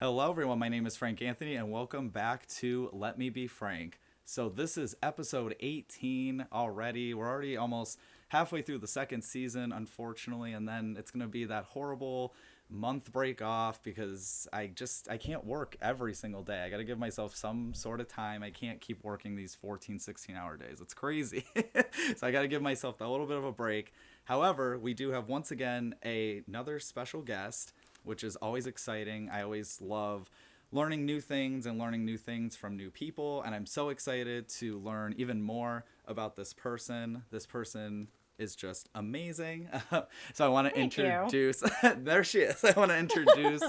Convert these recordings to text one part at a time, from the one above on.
Hello, everyone. My name is Frank Anthony, and welcome back to Let Me Be Frank. So this is episode 18 already. We're already almost halfway through the second season, unfortunately, and then it's going to be that horrible month break off because I can't work every single day. I got to give myself some sort of time. I can't keep working these 14, 16-hour days. It's crazy. So I got to give myself a little bit of a break. However, we do have once again another special guest, which is always exciting. I always love learning new things and learning new things from new people. And I'm so excited to learn even more about this person. This person is just amazing. So I want to introduce, there she is. I want to introduce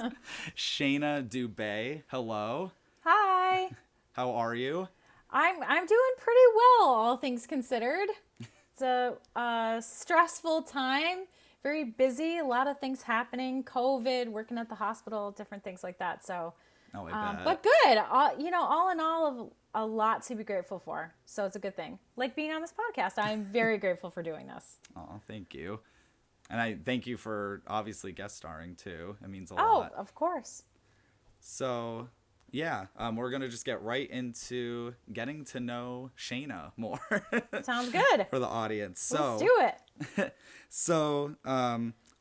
Shana Dubay. Hello. Hi. How are you? I'm doing pretty well, all things considered. It's a stressful time. Very busy, a lot of things happening, COVID, working at the hospital, different things like that. So, but good. All in all, a lot to be grateful for. So it's a good thing. Like being on this podcast, I'm very grateful for doing this. Oh, thank you. And I thank you for obviously guest starring too. It means a lot. Oh, of course. So, yeah, we're going to just get right into getting to know Shana more. Sounds good. For the audience. Let's do it. So,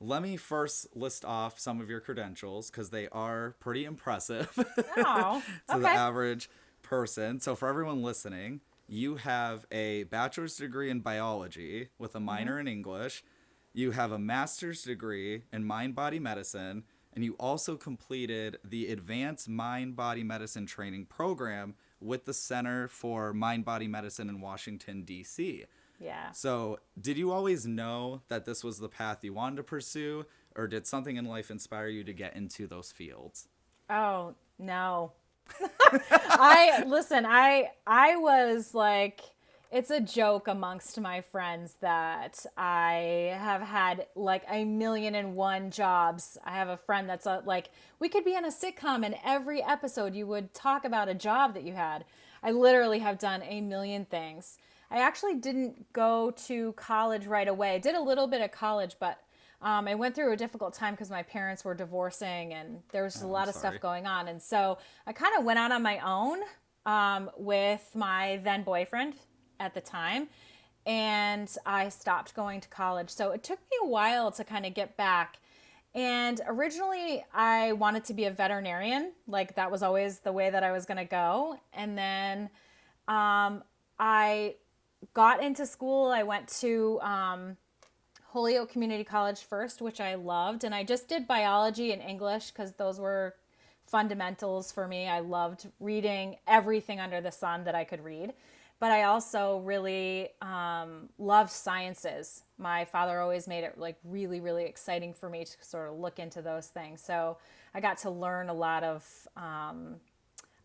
let me first list off some of your credentials because they are pretty impressive Oh, to the average person. So for everyone listening, you have a bachelor's degree in biology with a minor in English. You have a master's degree in mind-body medicine, and you also completed the Advanced Mind-Body Medicine Training Program with the Center for Mind-Body Medicine in Washington, D.C. Yeah. So did you always know that this was the path you wanted to pursue, or did something in life inspire you to get into those fields? Oh, no. I was like, it's a joke amongst my friends that I have had like 1,000,001 jobs. I have a friend that's like, we could be on a sitcom and every episode you would talk about a job that you had. I literally have done 1,000,000 things. I actually didn't go to college right away. I did a little bit of college, but I went through a difficult time because my parents were divorcing and there was a lot of stuff going on. And so I kind of went out on my own with my then boyfriend at the time. And I stopped going to college. So it took me a while to kind of get back. And originally I wanted to be a veterinarian. Like that was always the way that I was going to go. And then I got into school. I went to Holyoke Community College first, which I loved. And I just did biology and English because those were fundamentals for me. I loved reading everything under the sun that I could read. But I also really loved sciences. My father always made it like really, really exciting for me to sort of look into those things. So I got to learn a lot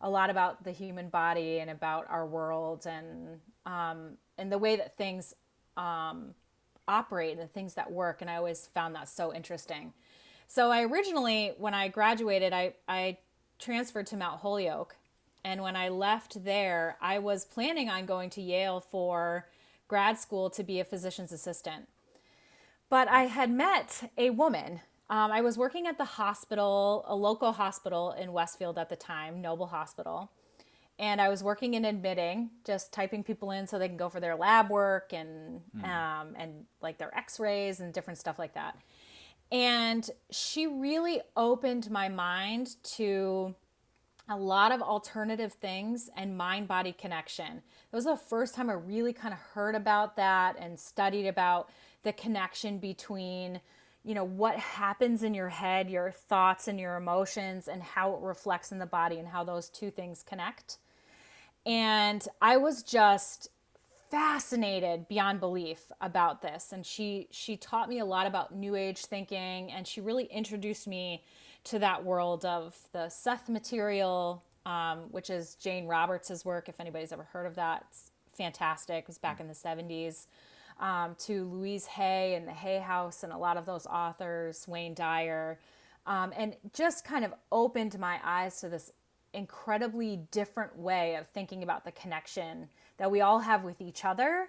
about the human body and about our world and the way that things operate and the things that work. And I always found that so interesting. So I originally, when I graduated, I transferred to Mount Holyoke. And when I left there, I was planning on going to Yale for grad school to be a physician's assistant. But I had met a woman. I was working at the hospital, a local hospital in Westfield at the time, Noble Hospital. And I was working in admitting, just typing people in so they can go for their lab work and like their x-rays and different stuff like that. And she really opened my mind to a lot of alternative things and mind-body connection. It was the first time I really kind of heard about that and studied about the connection between, what happens in your head, your thoughts and your emotions, and how it reflects in the body and how those two things connect. And I was just fascinated beyond belief about this. And she taught me a lot about New Age thinking, and she really introduced me to that world of the Seth material, which is Jane Roberts' work. If anybody's ever heard of that, it's fantastic. It was back in the 70s. To Louise Hay and the Hay House and a lot of those authors, Wayne Dyer, and just kind of opened my eyes to this incredibly different way of thinking about the connection that we all have with each other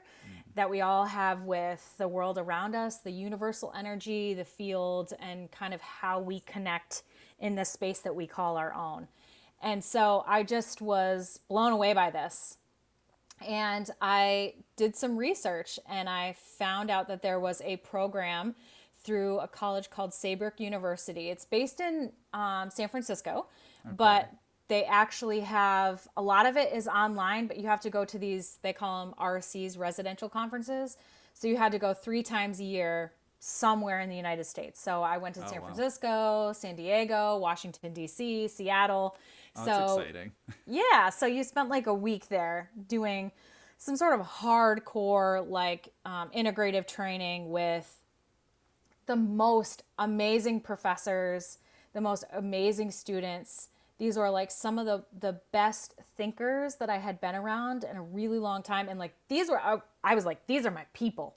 that we all have with the world around us, the universal energy, the field, and kind of how we connect in the space that we call our own. And so I just was blown away by this. And I did some research and I found out that there was a program through a college called Saybrook University. It's based in San Francisco, but they actually have, a lot of it is online, but you have to go to these, they call them RCs, residential conferences. So you had to go 3 times a year somewhere in the United States. So I went to San Francisco, San Diego, Washington, D.C., Seattle. Oh, that's exciting. Yeah, so you spent like a week there doing some sort of hardcore, like integrative training with the most amazing professors, the most amazing students. These were like some of the best thinkers that I had been around in a really long time. And like, I was like, these are my people.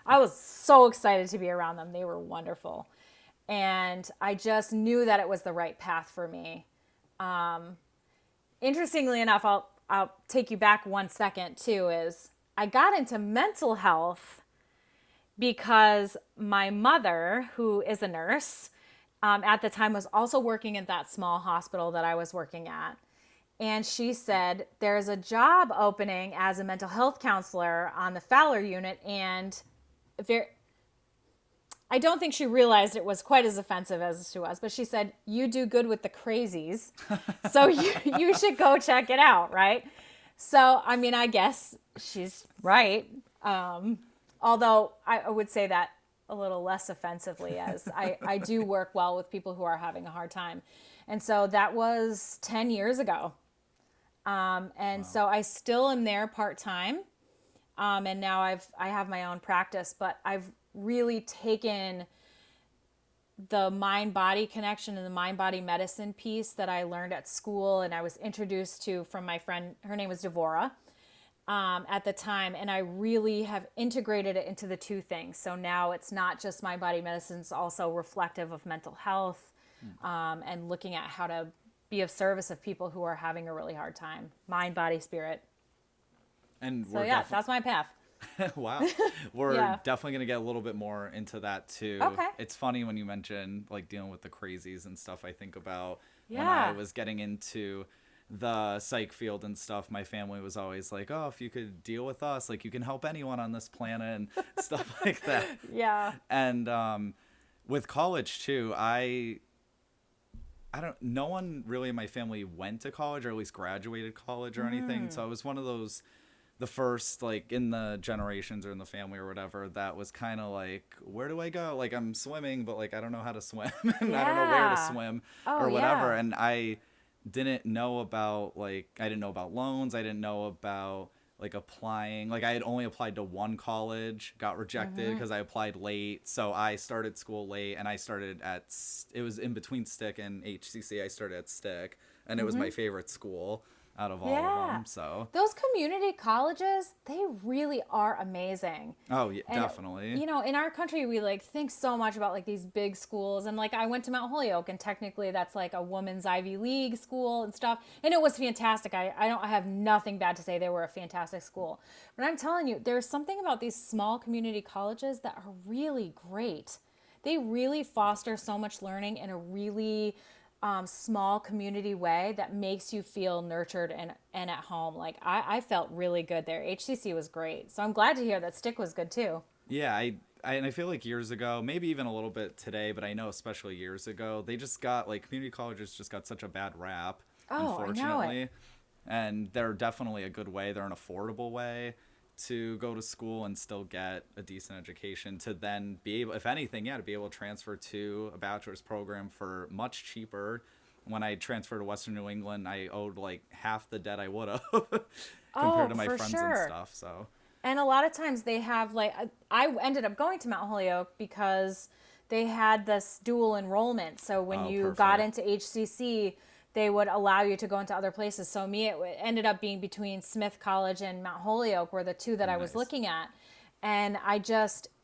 I was so excited to be around them. They were wonderful. And I just knew that it was the right path for me. Interestingly enough, I'll take you back 1 second too, is I got into mental health because my mother, who is a nurse, at the time was also working at that small hospital that I was working at. And she said, there's a job opening as a mental health counselor on the Fowler unit. And I don't think she realized it was quite as offensive as to us, but she said, you do good with the crazies. So you should go check it out. Right. So, I mean, I guess she's right. Although I would say that a little less offensively, as I do work well with people who are having a hard time. And so that was 10 years ago. So I still am there part-time. And now I have my own practice, but I've really taken the mind-body connection and the mind-body medicine piece that I learned at school and I was introduced to from my friend, her name was Devorah, at the time, and I really have integrated it into the 2 things. So now it's not just mind-body medicine, it's also reflective of mental health, and looking at how to be of service of people who are having a really hard time. Mind, body, spirit. And so yeah, that's my path. Wow. We're definitely going to get a little bit more into that too. Okay. It's funny when you mention like dealing with the crazies and stuff. I think about when I was getting into the psych field and stuff, my family was always like, oh, if you could deal with us, like you can help anyone on this planet and stuff like that. Yeah. And with college too, no one really in my family went to college or at least graduated college or anything. So I was one of those, the first, like in the generations or in the family or whatever, that was kind of like, where do I go? Like I'm swimming, but like I don't know how to swim and I don't know where to swim or whatever. And I didn't know about I didn't know about loans. I didn't know about like applying. Like I had only applied to one college, got rejected because I applied late. So I started school late and I started it was in between Stick and HCC. I started at Stick and it was my favorite school out of all of them. So those community colleges, they really are amazing. Oh yeah, and definitely. You know, in our country, we like think so much about like these big schools, and like I went to Mount Holyoke, and technically that's like a women's Ivy League school and stuff, and it was fantastic. I have nothing bad to say. They were a fantastic school, but I'm telling you, there's something about these small community colleges that are really great. They really foster so much learning in a really small community way that makes you feel nurtured and at home. Like I felt really good there. HCC was great. So I'm glad to hear that Stick was good too. Yeah, I feel like years ago, maybe even a little bit today, but I know especially years ago, they just got like community colleges just got such a bad rap, unfortunately. I know it. And they're definitely a good way. They're an affordable way to go to school and still get a decent education, to then be able, if anything, to be able to transfer to a bachelor's program for much cheaper. When I transferred to Western New England, I owed like half the debt I would have compared to my friends and stuff. So, and a lot of times they have like, I ended up going to Mount Holyoke because they had this dual enrollment. So when you got into HCC, they would allow you to go into other places. So it ended up being between Smith College and Mount Holyoke were the two that I was looking at. And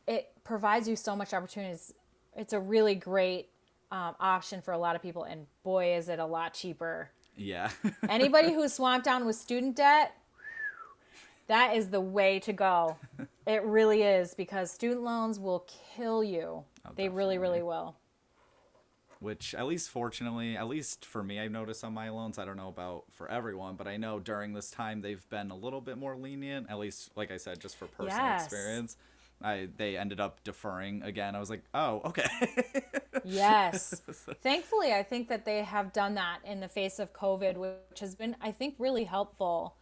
it provides you so much opportunities. It's a really great option for a lot of people. And boy, is it a lot cheaper. Yeah. Anybody who's swamped down with student debt, that is the way to go. It really is, because student loans will kill you. Oh, They really, definitely. really will. Which, at least fortunately, at least for me, I've noticed on my loans, I don't know about for everyone, but I know during this time they've been a little bit more lenient, at least, like I said, just for personal Yes. experience. They ended up deferring again. I was like, oh, okay. Yes. Thankfully, I think that they have done that in the face of COVID, which has been, I think, really helpful.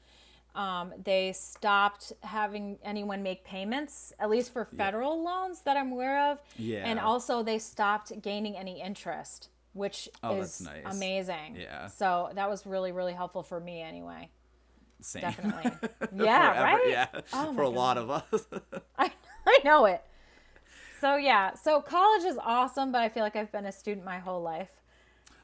They stopped having anyone make payments, at least for federal loans that I'm aware of. Yeah. And also they stopped gaining any interest, which that's is nice. amazing. Yeah. So that was really, really helpful for me anyway. Same. Definitely. Yeah, right? Yeah, Oh for my a lot of us. I know it. So yeah, so college is awesome, but I feel like I've been a student my whole life.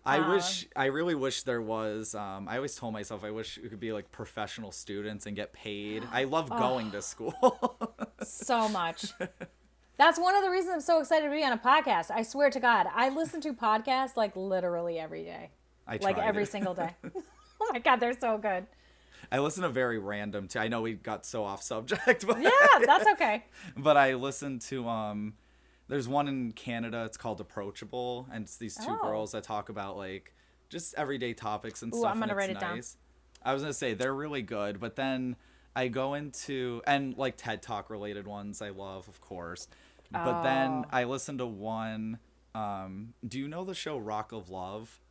I really wish there was, I always told myself I wish it could be like professional students and get paid. I love going to school. So much. That's one of the reasons I'm so excited to be on a podcast. I swear to God, I listen to podcasts like literally every day. I Like tried every it. single day. Oh my God, they're so good. I listen to very random too. I know we got so off subject, but Yeah, that's okay. but I listen to there's one in Canada, it's called Approachable, and it's these two Oh. girls that talk about like just everyday topics and Ooh, stuff. I'm gonna and write it's it down. nice. I was gonna say they're really good, but then I go into, and like TED Talk related ones I love, of course. But then Oh. I listen to one, do you know the show Rock of Love?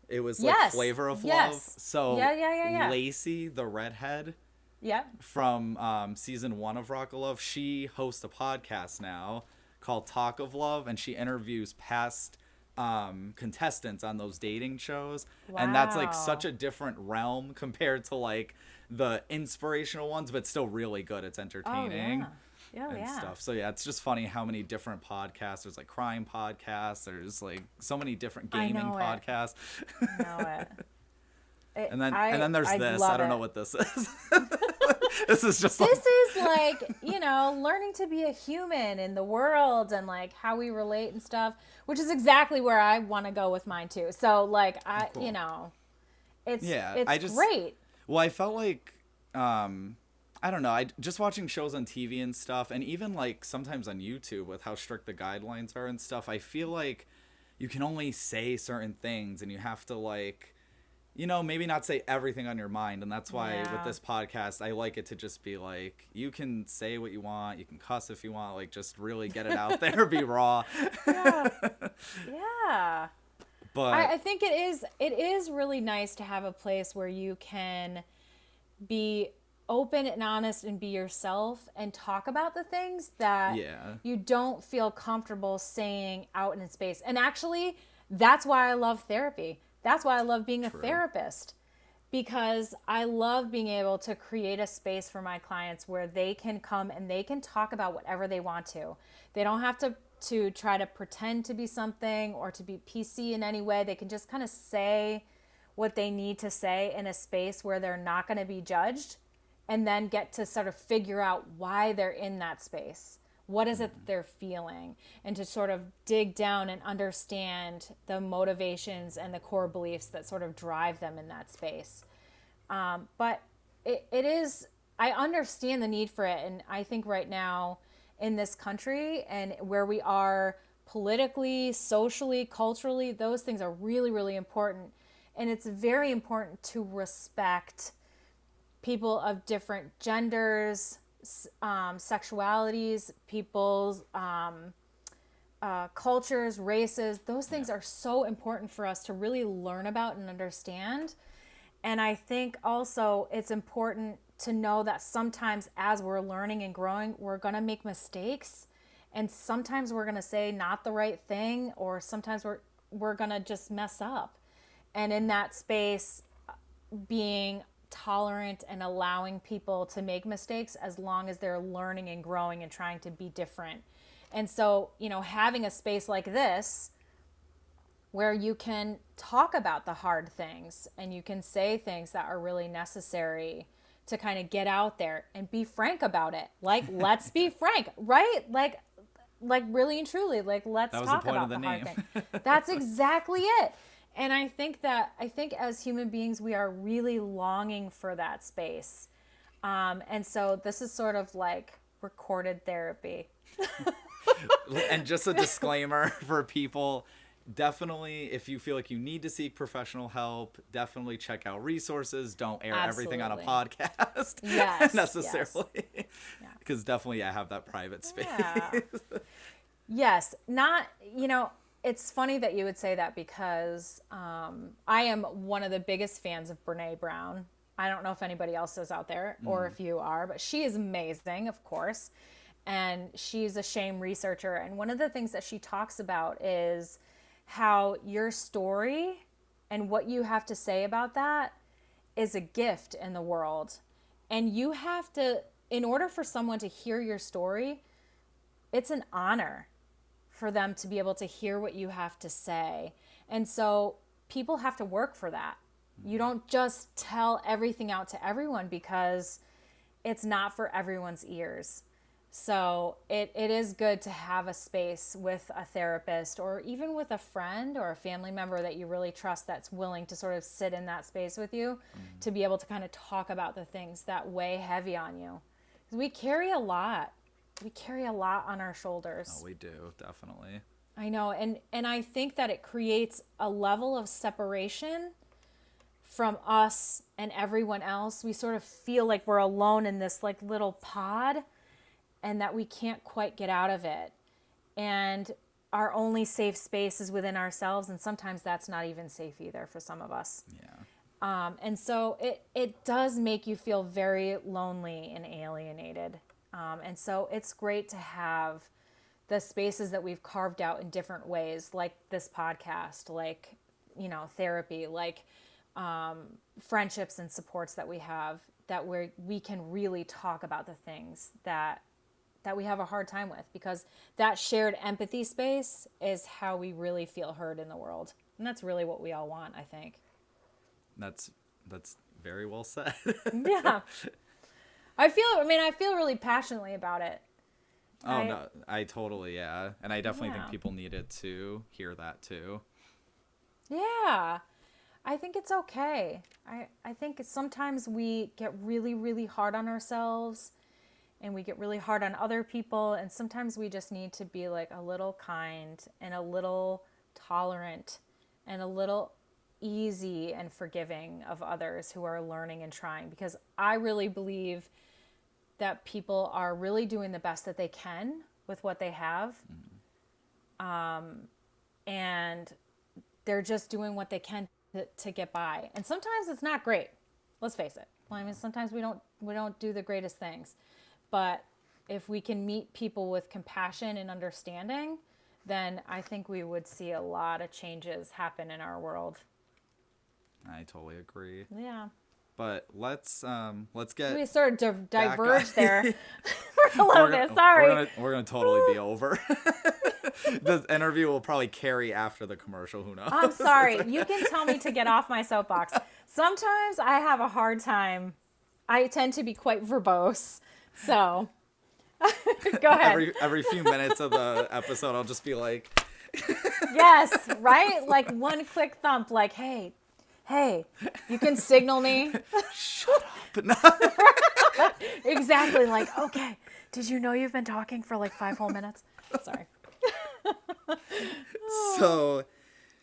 It was like Yes. Flavor of Yes. Love. So Yeah. Lacey, the redhead Yeah. from season 1 of Rock of Love, she hosts a podcast now called Talk of Love, and she interviews past contestants on those dating shows. And that's like Wow. such a different realm compared to like the inspirational ones, but still really good. It's entertaining. Oh, yeah. And stuff. So yeah, it's just funny how many different podcasts. There's like crime podcasts. There's like so many different I gaming know it. podcasts. I know it. And then there's this. love I don't know it. what this is. This is just This like, is like, learning to be a human in the world and like how we relate and stuff, which is exactly where I want to go with mine too. So like Cool. it's Yeah, it's great. well, I felt like I don't know. I just watching shows on TV and stuff, and even like sometimes on YouTube with how strict the guidelines are and stuff. I feel like you can only say certain things, and you have to like, maybe not say everything on your mind. And that's why with Yeah. this podcast, I like it to just be like, you can say what you want, you can cuss if you want, like just really get it out there, be raw. Yeah. Yeah. But I think it is really nice to have a place where you can be open and honest and be yourself and talk about the things that Yeah. you don't feel comfortable saying out in space. And actually, that's why I love therapy. That's why I love being a therapist, because I love being able to create a space for my clients where they can come and they can talk about whatever they want to. They don't have to try to pretend to be something or to be PC in any way. They can just kind of say what they need to say in a space where they're not going to be judged, and then get to sort of figure out why they're in that space. What is it that they're feeling? And to sort of dig down and understand the motivations and the core beliefs that sort of drive them in that space. But it is, I understand the need for it. And I think right now in this country and where we are politically, socially, culturally, those things are really, really important. And it's very important to respect people of different genders, sexualities, people's cultures, races. Those things are so important for us to really learn about and understand. And I think also it's important to know that sometimes as we're learning and growing, we're going to make mistakes. And sometimes we're going to say not the right thing, or sometimes we're going to just mess up. And in that space, being tolerant and allowing people to make mistakes as long as they're learning and growing and trying to be different. And so, having a space like this where you can talk about the hard things and you can say things that are really necessary to kind of get out there and be frank about it. Like, let's be frank, right? Like really and truly, like, let's That was talk the point about of the hard name. thing. That's exactly it. And I think as human beings, we are really longing for that space. And so this is sort of like recorded therapy. And just a disclaimer for people, definitely, if you feel like you need to seek professional help, definitely check out resources. Don't air everything on a podcast necessarily. Because definitely I have that private space. Yeah. Yes. Not, it's funny that you would say that because I am one of the biggest fans of Brene Brown. I don't know if anybody else is out there or if you are, but she is amazing, of course. And she's a shame researcher. And one of the things that she talks about is how your story and what you have to say about that is a gift in the world. And you have to, in order for someone to hear your story, it's an honor for them to be able to hear what you have to say. And so people have to work for that. You don't just tell everything out to everyone because it's not for everyone's ears. So it is good to have a space with a therapist or even with a friend or a family member that you really trust that's willing to sort of sit in that space with you to be able to kind of talk about the things that weigh heavy on you. Because we carry a lot. We carry a lot on our shoulders. Oh, we do, definitely. I know. And I think that it creates a level of separation from us and everyone else. We sort of feel like we're alone in this like little pod and that we can't quite get out of it. And our only safe space is within ourselves. And sometimes that's not even safe either for some of us. Yeah. And so it does make you feel very lonely and alienated. And so it's great to have the spaces that we've carved out in different ways, like this podcast, like, therapy, like friendships and supports that we have, that we can really talk about the things that we have a hard time with, because that shared empathy space is how we really feel heard in the world. And that's really what we all want, I think. That's very well said. Yeah. I feel really passionately about it. Oh, no, I totally, yeah. And I definitely think people needed to hear that too. Yeah. I think it's okay. I think sometimes we get really, really hard on ourselves and we get really hard on other people. And sometimes we just need to be like a little kind and a little tolerant and a little easy and forgiving of others who are learning and trying. Because I really believe that people are really doing the best that they can with what they have. And they're just doing what they can to get by. And sometimes it's not great. Let's face it. I mean, sometimes we don't do the greatest things. But if we can meet people with compassion and understanding, then I think we would see a lot of changes happen in our world. I totally agree. Yeah. But let's get. We sort of diverged there for a little bit. Sorry. We're gonna totally be over. The interview will probably carry after the commercial. Who knows? I'm sorry. You can tell me to get off my soapbox. Sometimes I have a hard time. I tend to be quite verbose. So go ahead. Every few minutes of the episode, I'll just be like. Yes, right? Like one quick thump, like, hey, you can signal me. Shut up. Exactly. Like, okay, did you know you've been talking for like 5 whole minutes? Sorry. So,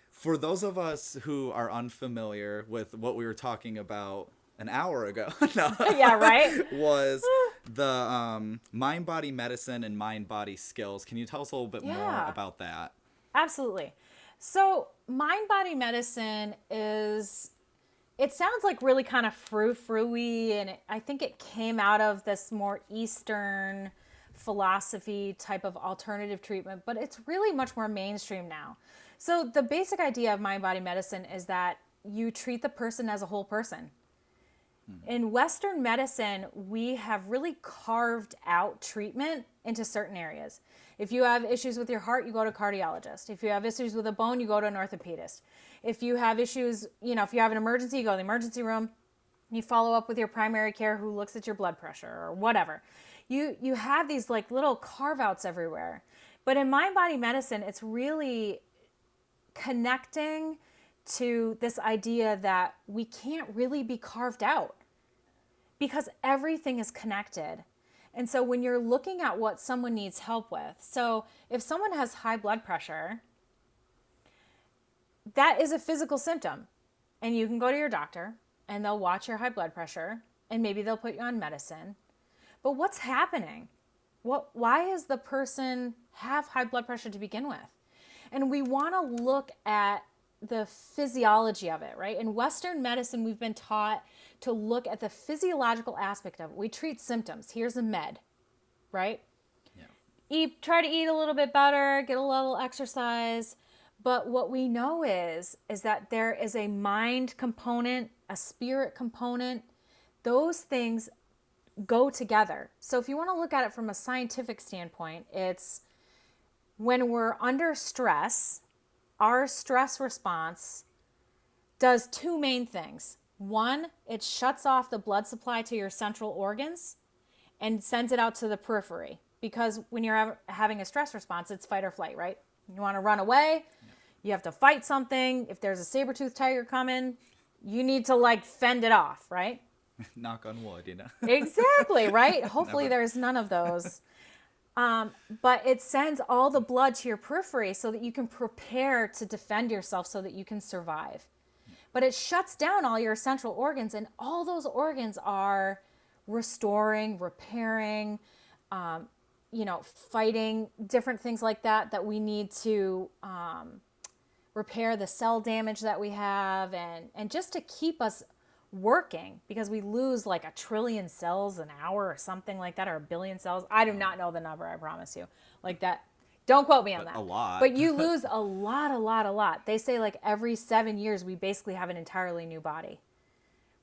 for those of us who are unfamiliar with what we were talking about an hour ago, yeah, right, was the mind-body medicine and mind-body skills. Can you tell us a little bit more about that? Absolutely. So, mind-body medicine it sounds like really kind of frou-frou-y, and I think it came out of this more Eastern philosophy type of alternative treatment, but it's really much more mainstream now. So the basic idea of mind-body medicine is that you treat the person as a whole person. In Western medicine, we have really carved out treatment into certain areas. If you have issues with your heart, you go to a cardiologist. If you have issues with a bone, you go to an orthopedist. If you have issues, if you have an emergency, you go to the emergency room. You follow up with your primary care who looks at your blood pressure or whatever. You have these like little carve-outs everywhere. But in mind-body medicine, it's really connecting to this idea that we can't really be carved out because everything is connected. And so when you're looking at what someone needs help with, so if someone has high blood pressure, that is a physical symptom. And you can go to your doctor and they'll watch your high blood pressure and maybe they'll put you on medicine. But what's happening? Why does the person have high blood pressure to begin with? And we want to look at the physiology of it, right? In Western medicine, we've been taught to look at the physiological aspect of it. We treat symptoms. Here's a med, right? Yeah. Try to eat a little bit better, get a little exercise. But what we know is that there is a mind component, a spirit component. Those things go together. So if you want to look at it from a scientific standpoint, it's when we're under stress, our stress response does two main things. One, it shuts off the blood supply to your central organs and sends it out to the periphery. Because when you're having a stress response, it's fight or flight, right? You want to run away, you have to fight something. If there's a saber-toothed tiger coming, you need to fend it off, right? Knock on wood, Exactly, right? Hopefully there's none of those. But it sends all the blood to your periphery so that you can prepare to defend yourself so that you can survive. But it shuts down all your central organs, and all those organs are restoring, repairing, fighting, different things like that we need to repair the cell damage that we have and just to keep us working, because we lose 1 trillion cells an hour or something like that, or 1 billion cells. I do not know the number, I promise you. That. Don't quote me on that. A lot. But you lose a lot. They say every 7 years we basically have an entirely new body,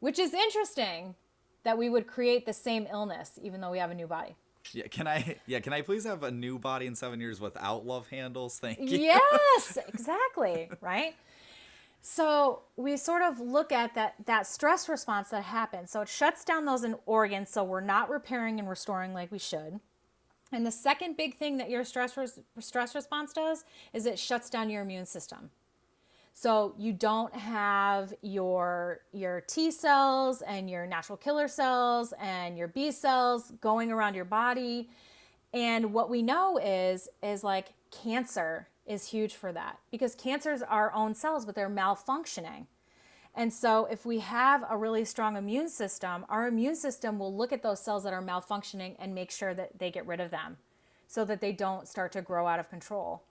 which is interesting that we would create the same illness even though we have a new body. Yeah, can I please have a new body in 7 years without love handles? Thank you. Yes, exactly, right? So we sort of look at that stress response that happens. So it shuts down those organs, so we're not repairing and restoring like we should. And the second big thing that your stress response does is it shuts down your immune system. So you don't have your T cells and your natural killer cells and your B cells going around your body. And what we know is cancer is huge for that, because cancers are our own cells, but they're malfunctioning. And so if we have a really strong immune system, our immune system will look at those cells that are malfunctioning and make sure that they get rid of them so that they don't start to grow out of control.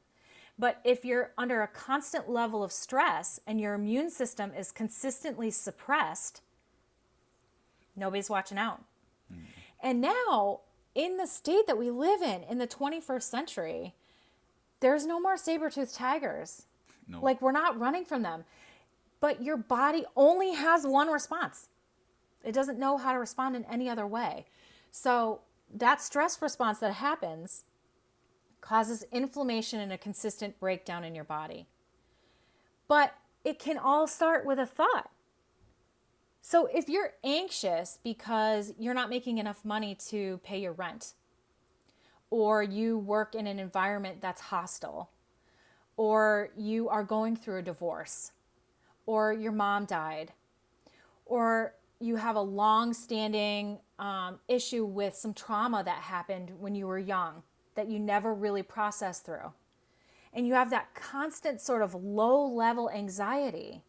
But if you're under a constant level of stress and your immune system is consistently suppressed, nobody's watching out. Mm. And now, in the state that we live in the 21st century, there's no more saber-toothed tigers. No. We're not running from them. But your body only has one response. It doesn't know how to respond in any other way. So that stress response that happens causes inflammation and a consistent breakdown in your body. But it can all start with a thought. So if you're anxious because you're not making enough money to pay your rent, or you work in an environment that's hostile, or you are going through a divorce, or your mom died, or you have a long-standing issue with some trauma that happened when you were young that you never really processed through, and you have that constant sort of low-level anxiety,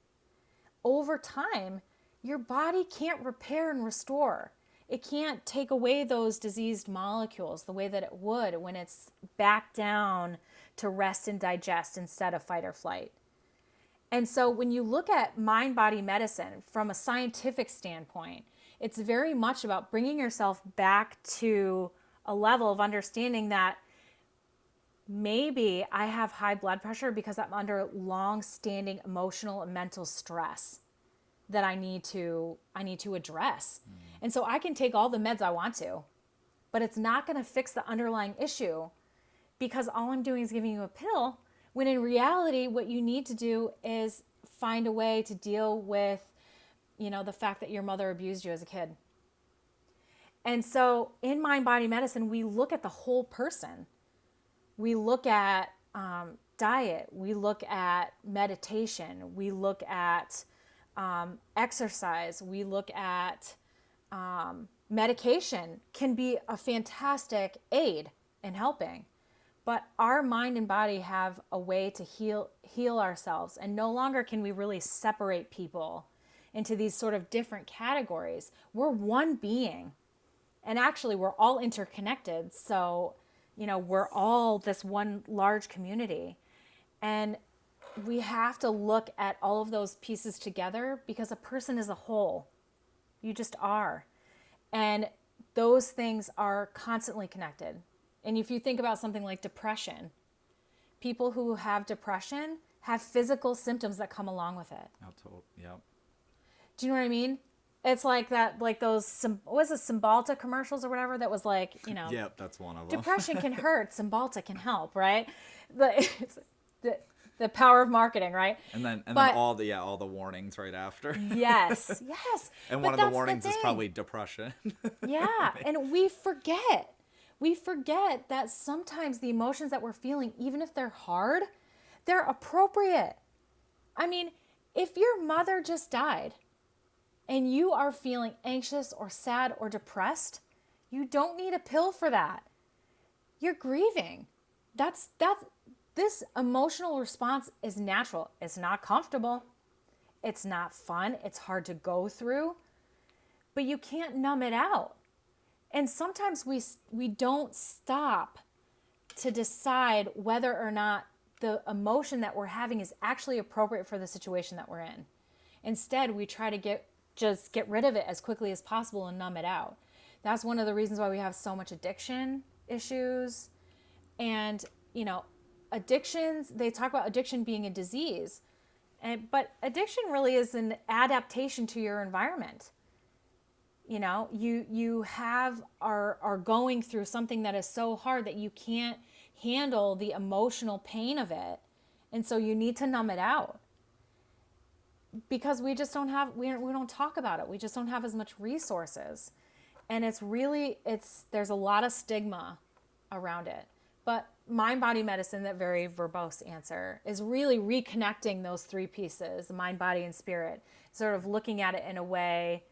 over time, your body can't repair and restore. It can't take away those diseased molecules the way that it would when it's back down to rest and digest instead of fight or flight. And so when you look at mind-body medicine from a scientific standpoint, it's very much about bringing yourself back to a level of understanding that maybe I have high blood pressure because I'm under long-standing emotional and mental stress that I need to address. Mm. And so I can take all the meds I want to, but it's not going to fix the underlying issue, because all I'm doing is giving you a pill, when in reality, what you need to do is find a way to deal with, the fact that your mother abused you as a kid. And so in mind-body medicine, we look at the whole person. We look at diet. We look at meditation. We look at exercise. We look at medication can be a fantastic aid in helping, but our mind and body have a way to heal ourselves, and no longer can we really separate people into these sort of different categories. We're one being, and actually we're all interconnected. So, we're all this one large community, and we have to look at all of those pieces together, because a person is a whole. You just are. And those things are constantly connected. And if you think about something like depression, people who have depression have physical symptoms that come along with it. Yep. Do you know what I mean? It's like that, like those, what was it, Cymbalta commercials or whatever, that was like, Yep, that's one of them. Depression can hurt, Cymbalta can help, right? It's the power of marketing, right? And then all the warnings right after. Yes. And one of the warnings is probably depression. Yeah, and we forget that sometimes the emotions that we're feeling, even if they're hard, they're appropriate. I mean, if your mother just died and you are feeling anxious or sad or depressed, you don't need a pill for that. You're grieving. This emotional response is natural. It's not comfortable. It's not fun. It's hard to go through, but you can't numb it out. And sometimes we don't stop to decide whether or not the emotion that we're having is actually appropriate for the situation that we're in. Instead, we try to get rid of it as quickly as possible and numb it out. That's one of the reasons why we have so much addiction issues. And, addictions, they talk about addiction being a disease. But addiction really is an adaptation to your environment. You are going through something that is so hard that you can't handle the emotional pain of it. And so you need to numb it out. Because we just don't have, we don't talk about it. We just don't have as much resources. And there's a lot of stigma around it. But mind-body medicine, that very verbose answer, is really reconnecting those three pieces, mind, body, and spirit, sort of looking at it in a way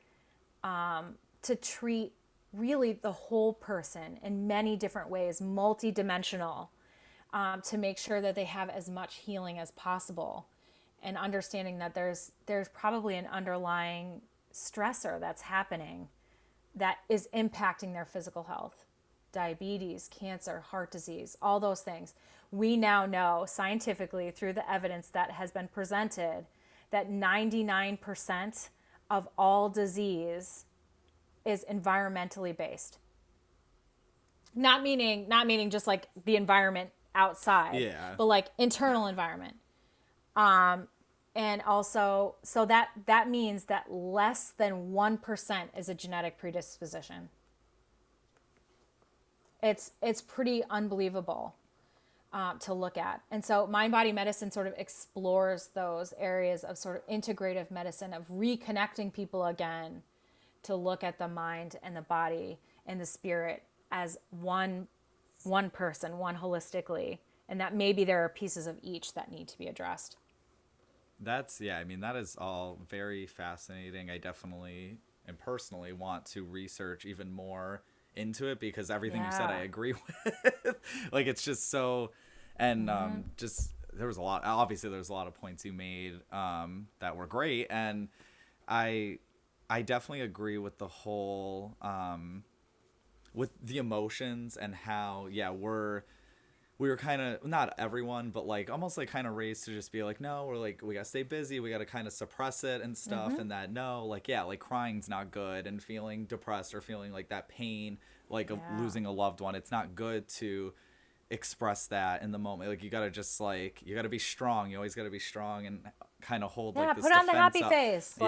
to treat really the whole person in many different ways, multidimensional, to make sure that they have as much healing as possible, and understanding that there's probably an underlying stressor that's happening that is impacting their physical health. Diabetes, cancer, heart disease, all those things. We now know scientifically through the evidence that has been presented that 99% of all disease is environmentally based. Not meaning just like the environment outside, but like internal environment. And also, so that means that less than 1% is a genetic predisposition. It's pretty unbelievable to look at. And so mind-body medicine sort of explores those areas of sort of integrative medicine, of reconnecting people again to look at the mind and the body and the spirit as one person, one holistically, and that maybe there are pieces of each that need to be addressed. That is all very fascinating. I definitely and personally want to research even more into it, because everything you said I agree with. Like, it's just so, and just there was a lot of points you made that were great, and I definitely agree with the whole with the emotions and how we were kind of, not everyone, but like almost like kind of raised to just be like, no, we're like, we gotta stay busy, we gotta kind of suppress it and stuff. And that like crying's not good, and feeling depressed or feeling like that pain of losing a loved one, it's not good to express that in the moment. Like, you gotta just you gotta be strong. You always gotta be strong and kind of hold this put on the happy up. face.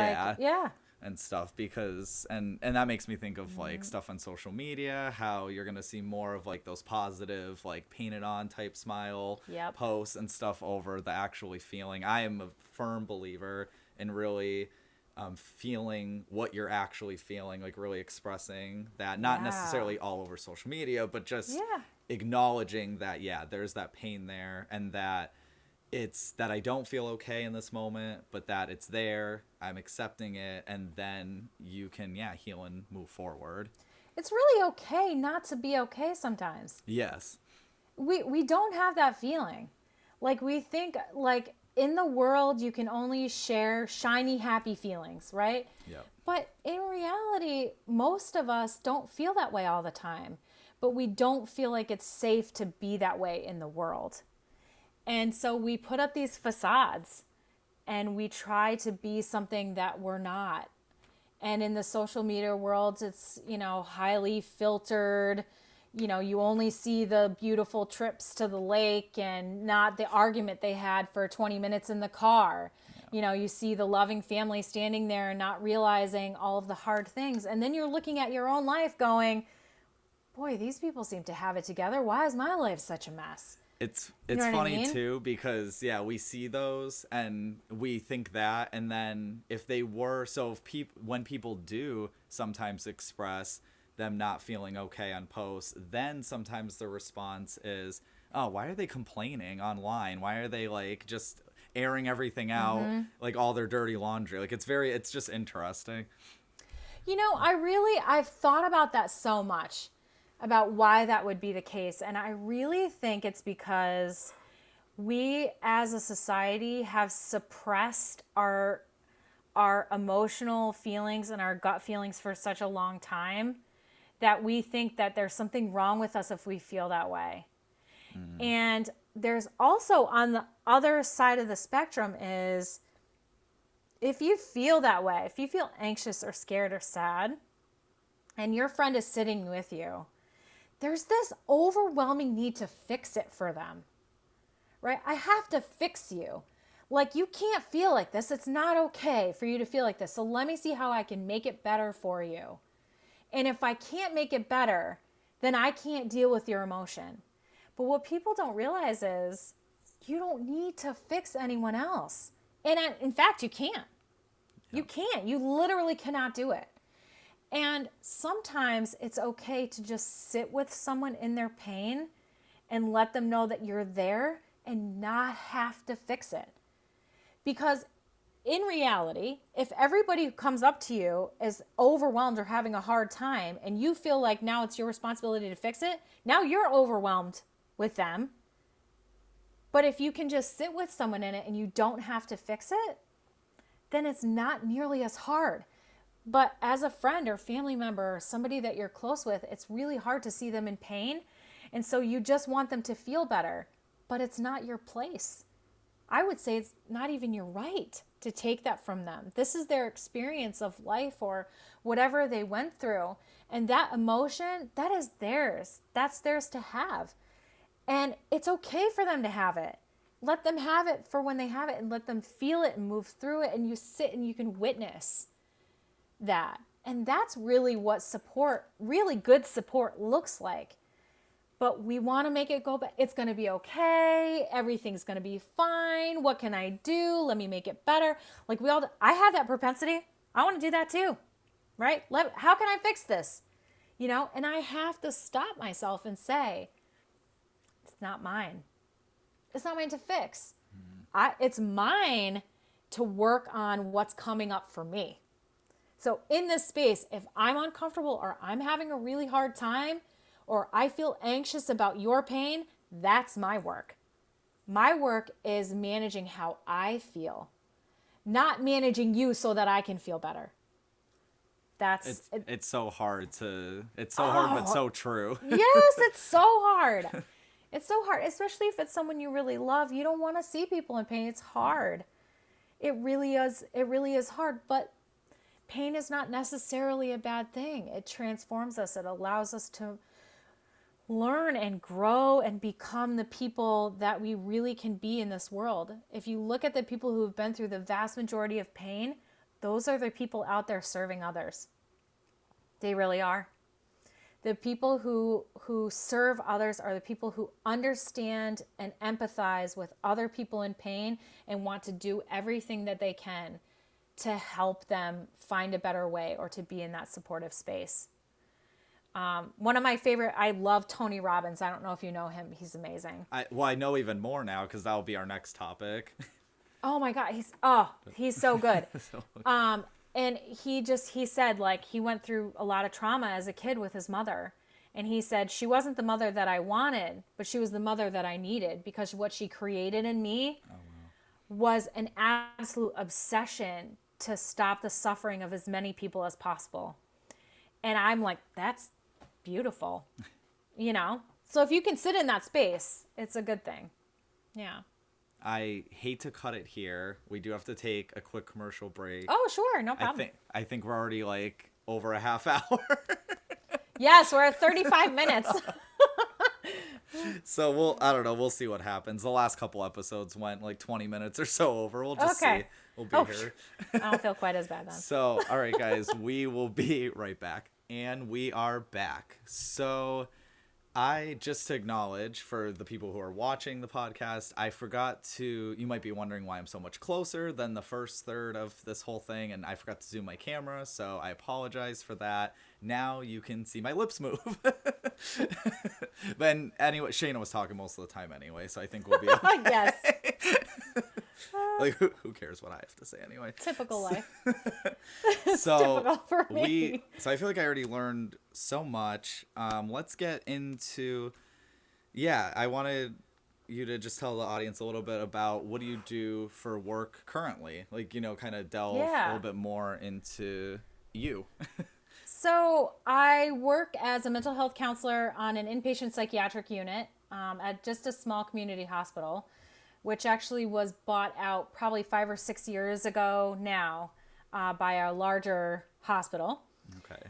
And stuff, because and that makes me think of like stuff on social media, how you're gonna see more of like those positive, like painted on type smile posts and stuff over the actually feeling. I am a firm believer in really feeling what you're actually feeling, like really expressing that, not necessarily all over social media, but just acknowledging that there's that pain there, and that it's that I don't feel okay in this moment, but that it's there, I'm accepting it, and then you can, yeah, heal and move forward. It's really okay not to be okay sometimes. Yes. We don't have that feeling. Like we think like in the world you can only share shiny happy feelings, right? Yep. But in reality, most of us don't feel that way all the time. But we don't feel like it's safe to be that way in the world. And so we put up these facades and we try to be something that we're not. And in the social media world, it's, highly filtered. You only see the beautiful trips to the lake and not the argument they had for 20 minutes in the car. You see the loving family standing there and not realizing all of the hard things. And then you're looking at your own life going, boy, these people seem to have it together. Why is my life such a mess? It's You know what I funny mean? too, because yeah, we see those and we think that, and then if they were, so if when people do sometimes express them not feeling okay on posts, then sometimes the response is, oh, why are they complaining online? Why are they like just airing everything out, like all their dirty laundry? Like it's just interesting. I've thought about that so much, about why that would be the case. And I really think it's because we as a society have suppressed our emotional feelings and our gut feelings for such a long time that we think that there's something wrong with us if we feel that way. And there's also on the other side of the spectrum is if you feel that way, if you feel anxious or scared or sad, and your friend is sitting with you, there's this overwhelming need to fix it for them, right? I have to fix you. Like, you can't feel like this. It's not okay for you to feel like this. So let me see how I can make it better for you. And if I can't make it better, then I can't deal with your emotion. But what people don't realize is you don't need to fix anyone else. And in fact, you can't. You can't. You literally cannot do it. And sometimes it's okay to just sit with someone in their pain and let them know that you're there and not have to fix it. Because in reality, if everybody who comes up to you is overwhelmed or having a hard time and you feel like now it's your responsibility to fix it, now you're overwhelmed with them. But if you can just sit with someone in it and you don't have to fix it, then it's not nearly as hard. But as a friend or family member or somebody that you're close with, it's really hard to see them in pain. And so you just want them to feel better, but it's not your place. I would say it's not even your right to take that from them. This is their experience of life or whatever they went through. And that emotion, that is theirs. That's theirs to have. And it's okay for them to have it. Let them have it for when they have it and let them feel it and move through it. And you sit and you can witness that. And that's really what support, really good support, looks like. But we want to make it go back. It's going to be okay. Everything's going to be fine. What can I do? Let me make it better. Like I have that propensity. I want to do that too, right? How can I fix this? And I have to stop myself and say, it's not mine. It's not mine to fix. It's mine to work on what's coming up for me. So in this space, if I'm uncomfortable or I'm having a really hard time or I feel anxious about your pain, that's my work. My work is managing how I feel, not managing you so that I can feel better. It's so hard hard, but so true. Yes, it's so hard. It's so hard, especially if it's someone you really love. You don't want to see people in pain. It's hard. It really is. It really is hard. But pain is not necessarily a bad thing. It transforms us. It allows us to learn and grow and become the people that we really can be in this world. If you look at the people who have been through the vast majority of pain, those are the people out there serving others. They really are. The people who serve others are the people who understand and empathize with other people in pain and want to do everything that they can to help them find a better way or to be in that supportive space. One of my favorite, I love Tony Robbins. I don't know if you know him. He's amazing. I know even more now because that'll be our next topic. Oh my God. He's so good. So, And he said, like, he went through a lot of trauma as a kid with his mother. And he said, she wasn't the mother that I wanted, but she was the mother that I needed, because what she created in me was an absolute obsession to stop the suffering of as many people as possible. And I'm like, that's beautiful, you know? So if you can sit in that space, it's a good thing. Yeah. I hate to cut it here. We do have to take a quick commercial break. Oh, sure. No problem. I think we're already like over a half hour. Yes, we're at 35 minutes. So I don't know. We'll see what happens. The last couple episodes went like 20 minutes or so over. We'll just see. We'll be here. I don't feel quite as bad then. So, all right, guys, we will be right back. And we are back. So just to acknowledge for the people who are watching the podcast, I forgot to, you might be wondering why I'm so much closer than the first third of this whole thing, and I forgot to zoom my camera, so I apologize for that. Now you can see my lips move. But anyway, Shana was talking most of the time anyway, so I think we'll be okay. Yes. Like, who cares what I have to say anyway? Typical life. So typical for me. So I feel like I already learned so much. Let's get into, I wanted you to just tell the audience a little bit about what do you do for work currently? Like, kind of delve a little bit more into you. So I work as a mental health counselor on an inpatient psychiatric unit at just a small community hospital, which actually was bought out probably 5 or 6 years ago now by a larger hospital. Okay.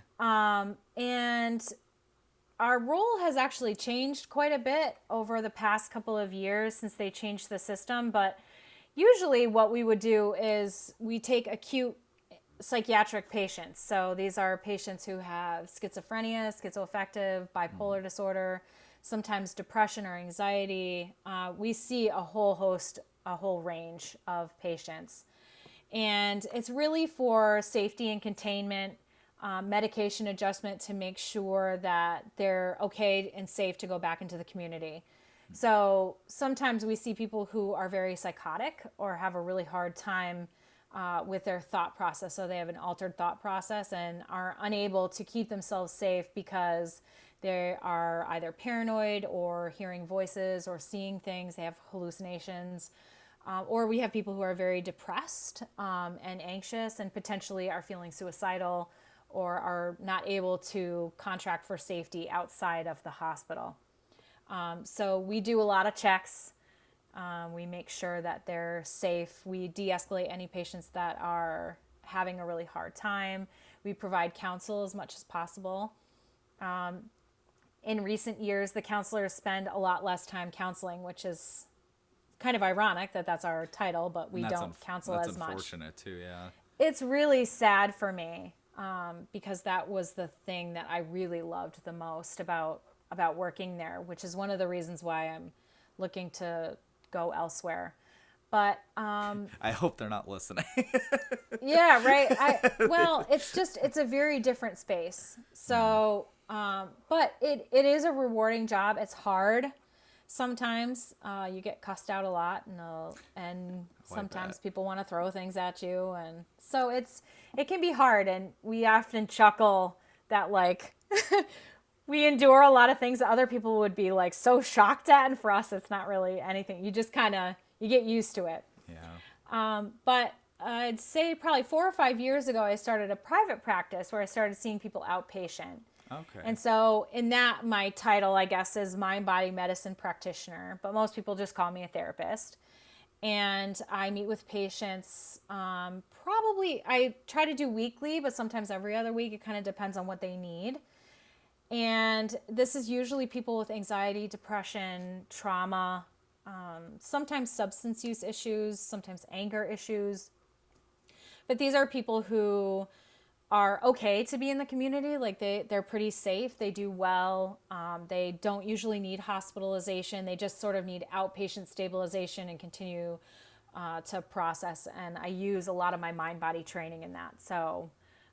And our role has actually changed quite a bit over the past couple of years since they changed the system. But usually what we would do is we take acute psychiatric patients. So these are patients who have schizophrenia, schizoaffective, bipolar disorder, sometimes depression or anxiety. We see a whole range of patients. And it's really for safety and containment, medication adjustment to make sure that they're okay and safe to go back into the community. So sometimes we see people who are very psychotic or have a really hard time with their thought process. So they have an altered thought process and are unable to keep themselves safe because they are either paranoid or hearing voices or seeing things. They have hallucinations. Or we have people who are very depressed and anxious and potentially are feeling suicidal or are not able to contract for safety outside of the hospital. So we do a lot of checks. We make sure that they're safe. We de-escalate any patients that are having a really hard time. We provide counsel as much as possible. In recent years, the counselors spend a lot less time counseling, which is kind of ironic that that's our title, but we don't counsel as much. That's unfortunate too, yeah. It's really sad for me because that was the thing that I really loved the most about working there, which is one of the reasons why I'm looking to go elsewhere. But I hope they're not listening. Yeah, right. It's a very different space. So, but it is a rewarding job. It's hard. Sometimes you get cussed out a lot, and sometimes people want to throw things at you, and so it can be hard. And we often chuckle that like we endure a lot of things that other people would be like so shocked at, and for us, it's not really anything. You just you get used to it. Yeah. But I'd say probably 4 or 5 years ago, I started a private practice where I started seeing people outpatient. Okay. And so in that, my title, I guess, is mind-body medicine practitioner, but most people just call me a therapist. And I meet with patients probably, I try to do weekly, but sometimes every other week. It kind of depends on what they need. And this is usually people with anxiety, depression, trauma, sometimes substance use issues, sometimes anger issues. But these are people who are okay to be in the community. Like they're pretty safe. They do well. They don't usually need hospitalization. They just sort of need outpatient stabilization and continue to process. And I use a lot of my mind-body training in that. So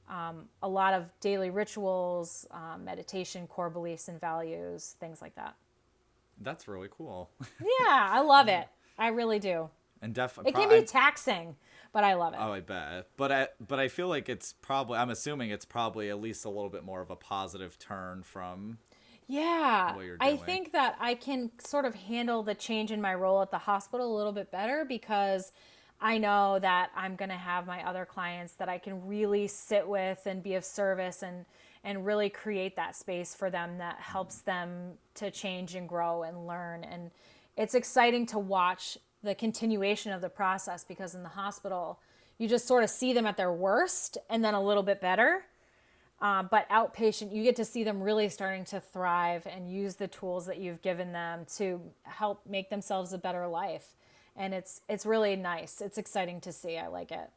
a lot of daily rituals, meditation, core beliefs and values, things like that. That's really cool. Yeah, I love it. I really do. And It can be taxing, but I love it. Oh, I bet. But I feel like it's probably, I'm assuming it's probably at least a little bit more of a positive turn from Yeah, what you're I doing. think that I can sort of handle the change in my role at the hospital a little bit better because I know that I'm going to have my other clients that I can really sit with and be of service and really create that space for them that helps them to change and grow and learn. And it's exciting to watch the continuation of the process because in the hospital, you just sort of see them at their worst and then a little bit better. But outpatient, you get to see them really starting to thrive and use the tools that you've given them to help make themselves a better life. And it's really nice. It's exciting to see. I like it.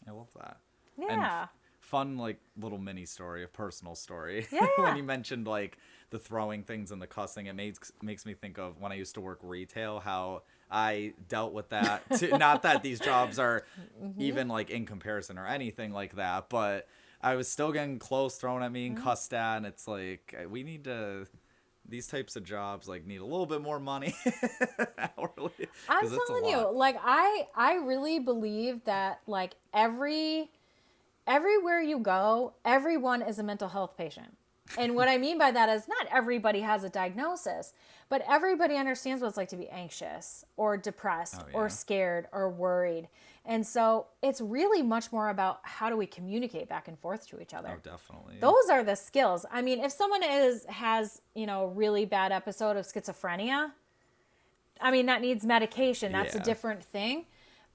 I love that. Yeah. And fun, like, little mini story, a personal story. Yeah. When you mentioned, like, the throwing things and the cussing, it makes me think of when I used to work retail, how I dealt with that. Not that these jobs are even, like, in comparison or anything like that, but I was still getting clothes thrown at me and cussed at, and it's like, we need to... These types of jobs like need a little bit more money hourly. I'm telling you, like I really believe that like everywhere you go, everyone is a mental health patient. And what I mean by that is not everybody has a diagnosis, but everybody understands what it's like to be anxious or depressed or scared or worried. And so it's really much more about how do we communicate back and forth to each other. Oh, definitely. Those are the skills. I mean, if someone has, a really bad episode of schizophrenia, I mean, that needs medication. That's a different thing.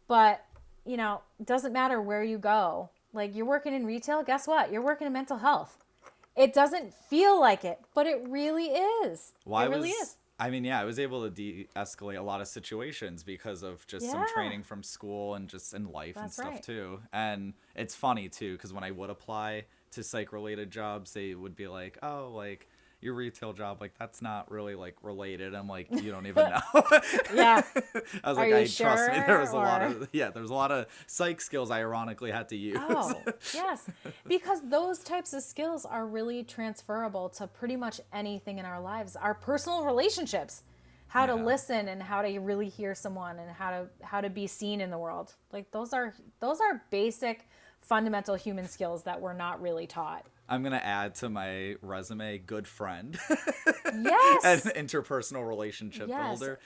But, it doesn't matter where you go. Like you're working in retail, guess what? You're working in mental health. It doesn't feel like it, but it really is. Well, it really is. I mean, I was able to de-escalate a lot of situations because of just some training from school and just in life and stuff too. And it's funny too, because when I would apply to psych-related jobs, they would be like, "Oh, like your retail job, like that's not really like related." I'm like, "You don't even know." Yeah. I was like, trust me, there was a lot of psych skills I ironically had to use. Oh, yes. Because those types of skills are really transferable to pretty much anything in our lives. Our personal relationships, how to listen and how to really hear someone and how to be seen in the world. Like those are basic fundamental human skills that we're not really taught. I'm going to add to my resume, good friend. Yes. An interpersonal relationship builder.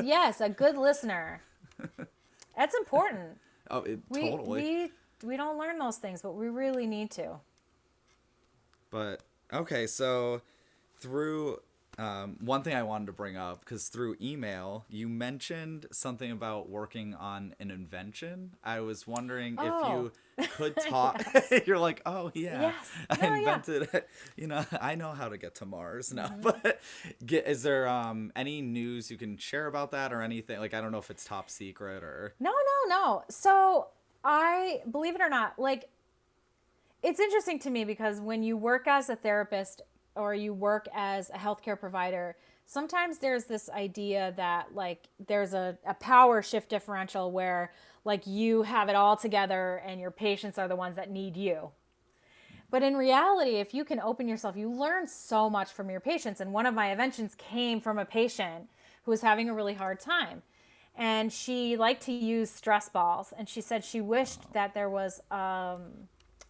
Yes, a good listener. That's important. Oh, totally. We don't learn those things, but we really need to. But, okay, so through... one thing I wanted to bring up, because through email, you mentioned something about working on an invention. I was wondering if you could talk. You're like, oh, yeah, I invented it. I know how to get to Mars now. But is there any news you can share about that or anything? Like, I don't know if it's top secret or... No. So I, believe it or not, like, it's interesting to me because when you work as a therapist or you work as a healthcare provider, sometimes there's this idea that like there's a power shift differential where like you have it all together and your patients are the ones that need you. But in reality, if you can open yourself, you learn so much from your patients. And one of my inventions came from a patient who was having a really hard time. And she liked to use stress balls. And she said she wished that there was a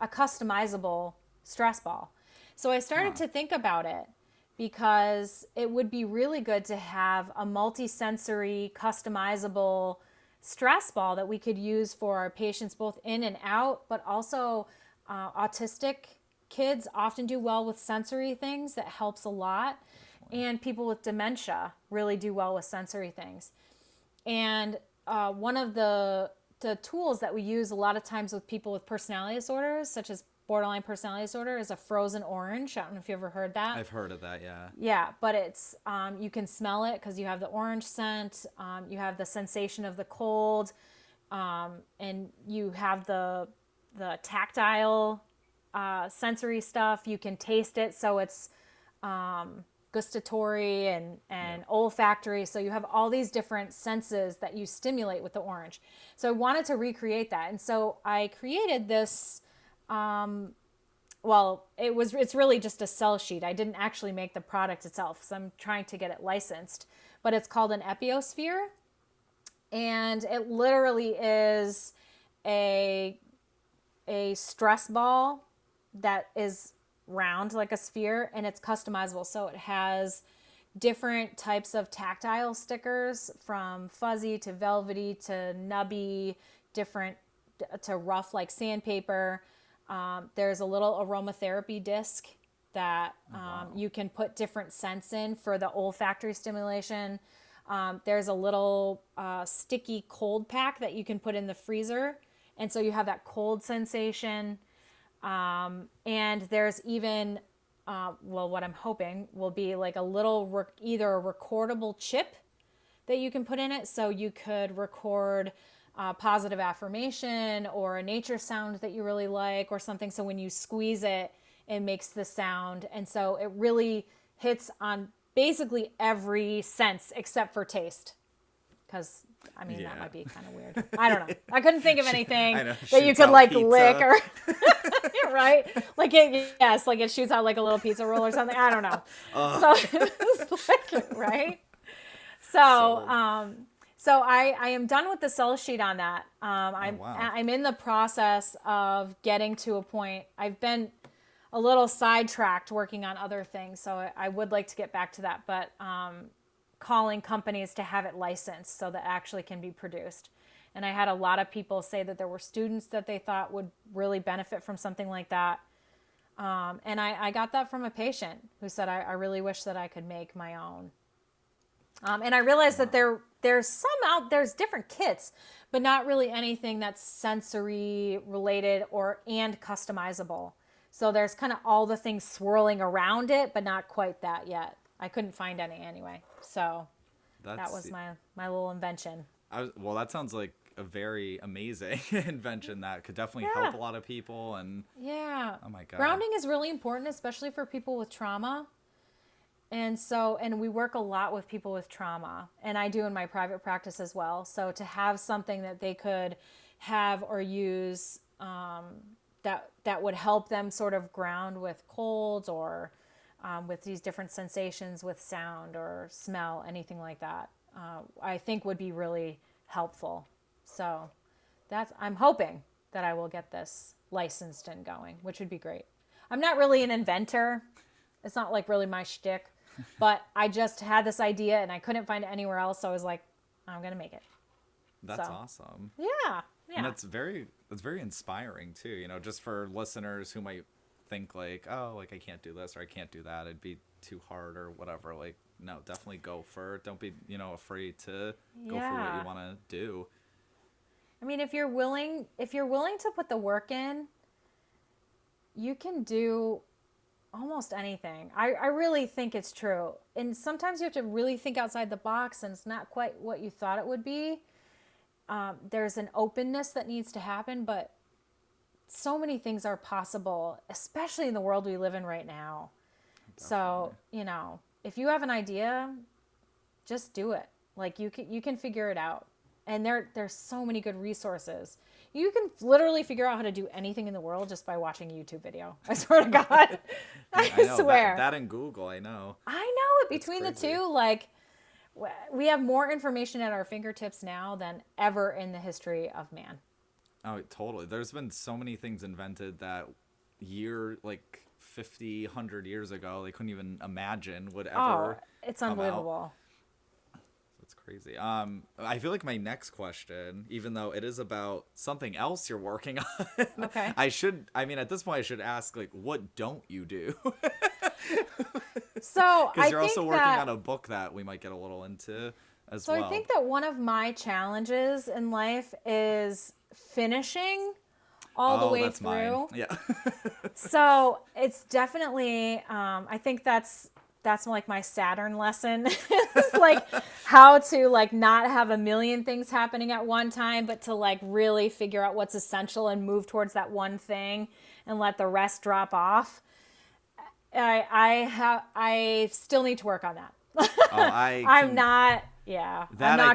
customizable stress ball. So I started to think about it because it would be really good to have a multi-sensory, customizable stress ball that we could use for our patients both in and out, but also autistic kids often do well with sensory things. That helps a lot. And people with dementia really do well with sensory things. And one of the tools that we use a lot of times with people with personality disorders, such as borderline personality disorder, is a frozen orange. I don't know if you ever heard that. I've heard of that, yeah. Yeah, but it's you can smell it because you have the orange scent, you have the sensation of the cold, and you have the tactile sensory stuff. You can taste it, so it's gustatory and olfactory. So you have all these different senses that you stimulate with the orange. So I wanted to recreate that, and so I created this well, it's really just a sell sheet. I didn't actually make the product itself, so I'm trying to get it licensed. But it's called an epiosphere, and it literally is a stress ball that is round like a sphere, and it's customizable. So it has different types of tactile stickers, from fuzzy to velvety to nubby, different to rough like sandpaper. There's a little aromatherapy disc that you can put different scents in for the olfactory stimulation. There's a little sticky cold pack that you can put in the freezer, and so you have that cold sensation. And there's even, well, what I'm hoping will be like a little either a recordable chip that you can put in it, so you could record positive affirmation or a nature sound that you really like or something. So when you squeeze it, it makes the sound. And so it really hits on basically every sense except for taste. Because, I mean, that might be kind of weird. I don't know. I couldn't think of anything that you could like pizza. Lick or, right? Like like it shoots out like a little pizza roll or something. I don't know. So it's like, right? So I am done with the sell sheet on that. I'm in the process of getting to a point. I've been a little sidetracked working on other things, so I would like to get back to that. But calling companies to have it licensed so that it actually can be produced. And I had a lot of people say that there were students that they thought would really benefit from something like that. And I got that from a patient who said, I really wish that I could make my own. And I realized that there's different kits, but not really anything that's sensory related and customizable. So there's kind of all the things swirling around it, but not quite that yet. I couldn't find any anyway. So that was my little invention. Well, that sounds like a very amazing invention that could definitely help a lot of people. And yeah, oh my God, grounding is really important, especially for people with trauma. And we work a lot with people with trauma, and I do in my private practice as well. So to have something that they could have or use that would help them sort of ground with colds or with these different sensations with sound or smell, anything like that, I think would be really helpful. So I'm hoping that I will get this licensed and going, which would be great. I'm not really an inventor. It's not like really my shtick. But I just had this idea and I couldn't find it anywhere else. So I was like, I'm going to make it. That's awesome. Yeah. And that's very inspiring too, just for listeners who might think like, oh, like I can't do this or I can't do that. It'd be too hard or whatever. Like, no, definitely go for it. Don't be, afraid to go for what you want to do. I mean, if you're willing to put the work in, you can do almost anything. I really think it's true. And sometimes you have to really think outside the box and it's not quite what you thought it would be. There's an openness that needs to happen, but so many things are possible, especially in the world we live in right now. Definitely. So, if you have an idea, just do it. Like you can figure it out. And there's so many good resources. You can literally figure out how to do anything in the world just by watching a YouTube video. I swear to God. I swear. That and Google, I know. I know it. Between the two, like, we have more information at our fingertips now than ever in the history of man. Oh, totally. There's been so many things invented that 50, 100 years ago, they couldn't even imagine would ever it's unbelievable. That's crazy. I feel like my next question, even though it is about something else you're working on, okay. At this point I should ask, like, what don't you do? So because you're also working on a book that we might get a little into as well. So I think that one of my challenges in life is finishing all the way through. Mine. Yeah. So it's definitely, I think that's like my Saturn lesson. It's like how to like not have a million things happening at one time, but to like really figure out what's essential and move towards that one thing and let the rest drop off. I still need to work on that. I'm not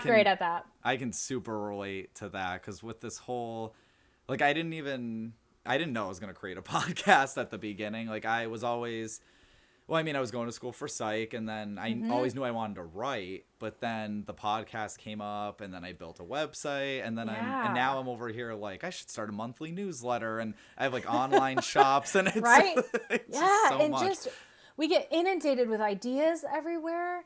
great at that. I can super relate to that because with this whole, like, I I didn't know I was going to create a podcast at the beginning. Like I was always, well, I mean, I was going to school for psych, and then I always knew I wanted to write, but then the podcast came up, and then I built a website, and then and now I'm over here like I should start a monthly newsletter, and I have like online shops, and it's right, it's yeah, just so and much. just we get inundated with ideas everywhere,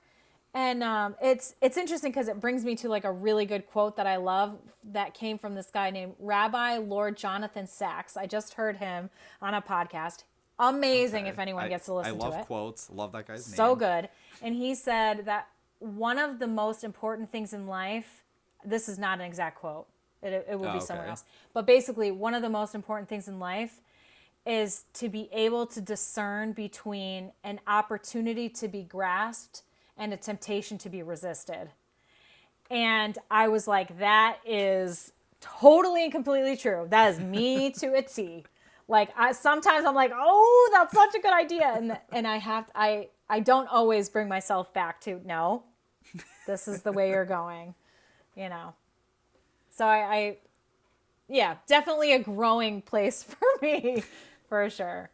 and it's interesting because it brings me to like a really good quote that I love that came from this guy named Rabbi Lord Jonathan Sachs. I just heard him on a podcast. Amazing. If anyone gets to listen to it. I love quotes. Love that guy's name. So good. And he said that one of the most important things in life, this is not an exact quote, it will be somewhere else, but basically one of the most important things in life is to be able to discern between an opportunity to be grasped and a temptation to be resisted. And I was like, that is totally and completely true. That is me to a T. Like sometimes I'm like, oh, that's such a good idea. And I don't always bring myself back to, no, this is the way you're going, you know? So yeah, definitely a growing place for me, for sure.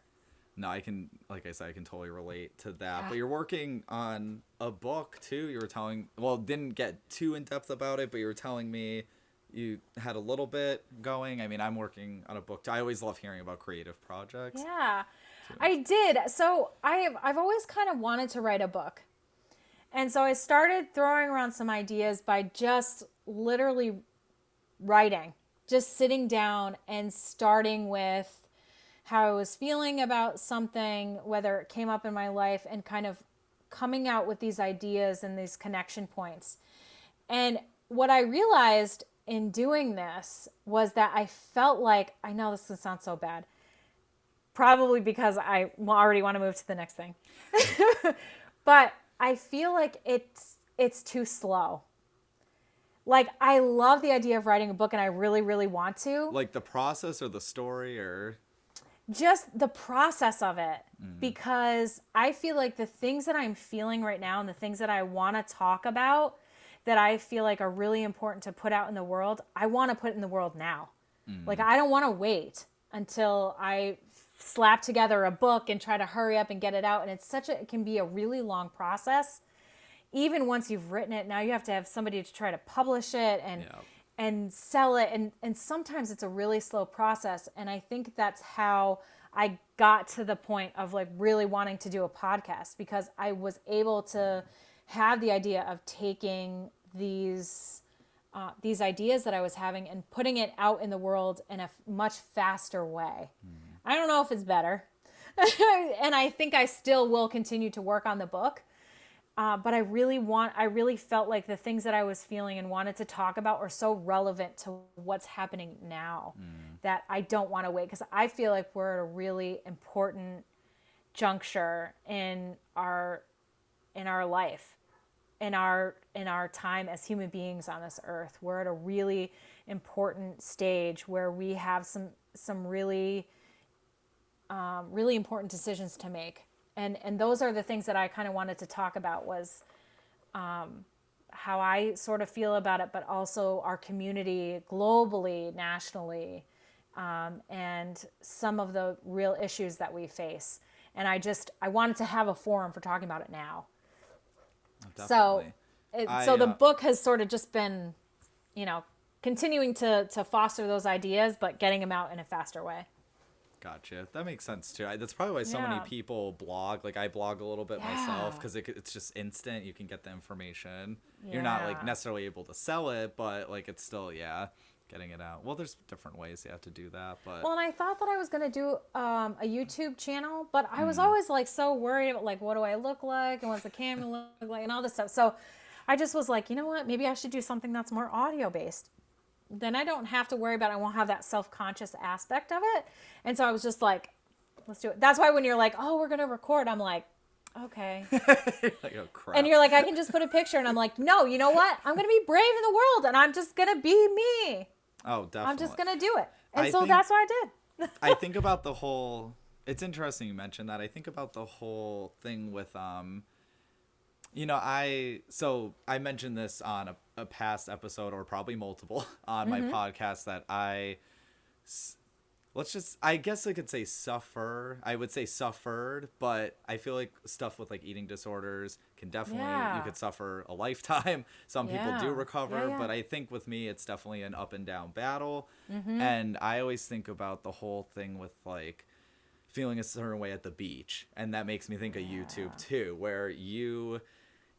No, I can, like I said, I can totally relate to that. But you're working on a book too. You were telling, well, didn't get too in depth about it, but you were telling me you had a little bit going. I mean, I'm working on a book too. I always love hearing about creative projects. Yeah, I did. So I've always kind of wanted to write a book. And so I started throwing around some ideas by just literally writing, just sitting down and starting with how I was feeling about something, whether it came up in my life, and kind of coming out with these ideas and these connection points. And what I realized in doing this was that I felt like, I know this can sound so bad, probably because I already want to move to the next thing, but I feel like it's too slow. Like I love the idea of writing a book, and I really, really want to. Like the process or the story, or just the process of it, because I feel like the things that I'm feeling right now and the things that I want to talk about that I feel like are really important to put out in the world, I want to put in the world now. Like I don't want to wait until I slap together a book and try to hurry up and get it out. And it can be a really long process. Even once you've written it, now you have to have somebody to try to publish it and sell it. And sometimes it's a really slow process. And I think that's how I got to the point of like really wanting to do a podcast, because I was able to have the idea of taking these ideas that I was having and putting it out in the world in a much faster way. I don't know if it's better. And I think I still will continue to work on the book. But I really felt like the things that I was feeling and wanted to talk about are so relevant to what's happening now that I don't want to wait, because I feel like we're at a really important juncture in our life, in our time as human beings on this earth. We're at a really important stage where we have some really really important decisions to make. And those are the things that I kind of wanted to talk about, was how I sort of feel about it, but also our community globally, nationally, and some of the real issues that we face. And I wanted to have a forum for talking about it now. Definitely. So the book has sort of just been, continuing to foster those ideas, but getting them out in a faster way. Gotcha. That makes sense too. That's probably why so many people blog. Like I blog a little bit myself, because it's just instant. You can get the information. Yeah. You're not like necessarily able to sell it, but like it's still getting it out. Well, there's different ways you have to do that, but and I thought that I was gonna do a YouTube channel, but I was always like so worried about like what do I look like and what's the camera look like and all this stuff. So I just was like, you know what? Maybe I should do something that's more audio based. Then I don't have to worry about it. I won't have that self-conscious aspect of it. And so I was just like, let's do it. That's why when you're like, oh, we're going to record, I'm like, okay. Like, oh, crap. And you're like, I can just put a picture. And I'm like, no, you know what? I'm going to be brave in the world, and I'm just going to be me. Oh, definitely. I'm just going to do it. And that's what I did. I think about the whole, it's interesting you mentioned that. I think about the whole thing with, I mentioned this on a past episode, or probably multiple on my podcast, that I guess I could say suffer. I would say suffered, but I feel like stuff with like eating disorders can definitely, you Yeah. could suffer a lifetime. Some people do Yeah. recover, Yeah, yeah. but I think with me, it's definitely an up and down battle. And I always think about the whole thing with like feeling a certain way at the beach. And that makes me think of YouTube too, where you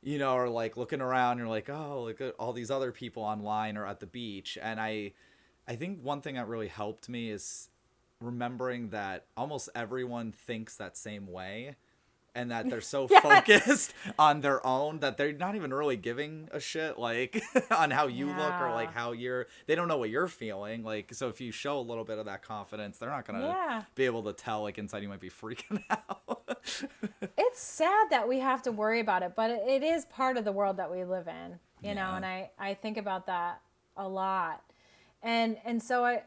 know, are like looking around, you're like, oh, look at all these other people online or at the beach. And I think one thing that really helped me is remembering that almost everyone thinks that same way, and that they're so Yes. focused on their own that they're not even really giving a shit like on how you look, or Yeah. like they don't know what you're feeling. Like, so if you show a little bit of that confidence, they're not gonna Yeah. be able to tell, like inside you might be freaking out. It's sad that we have to worry about it, but it is part of the world that we live in, you know, Yeah. and I think about that a lot. And so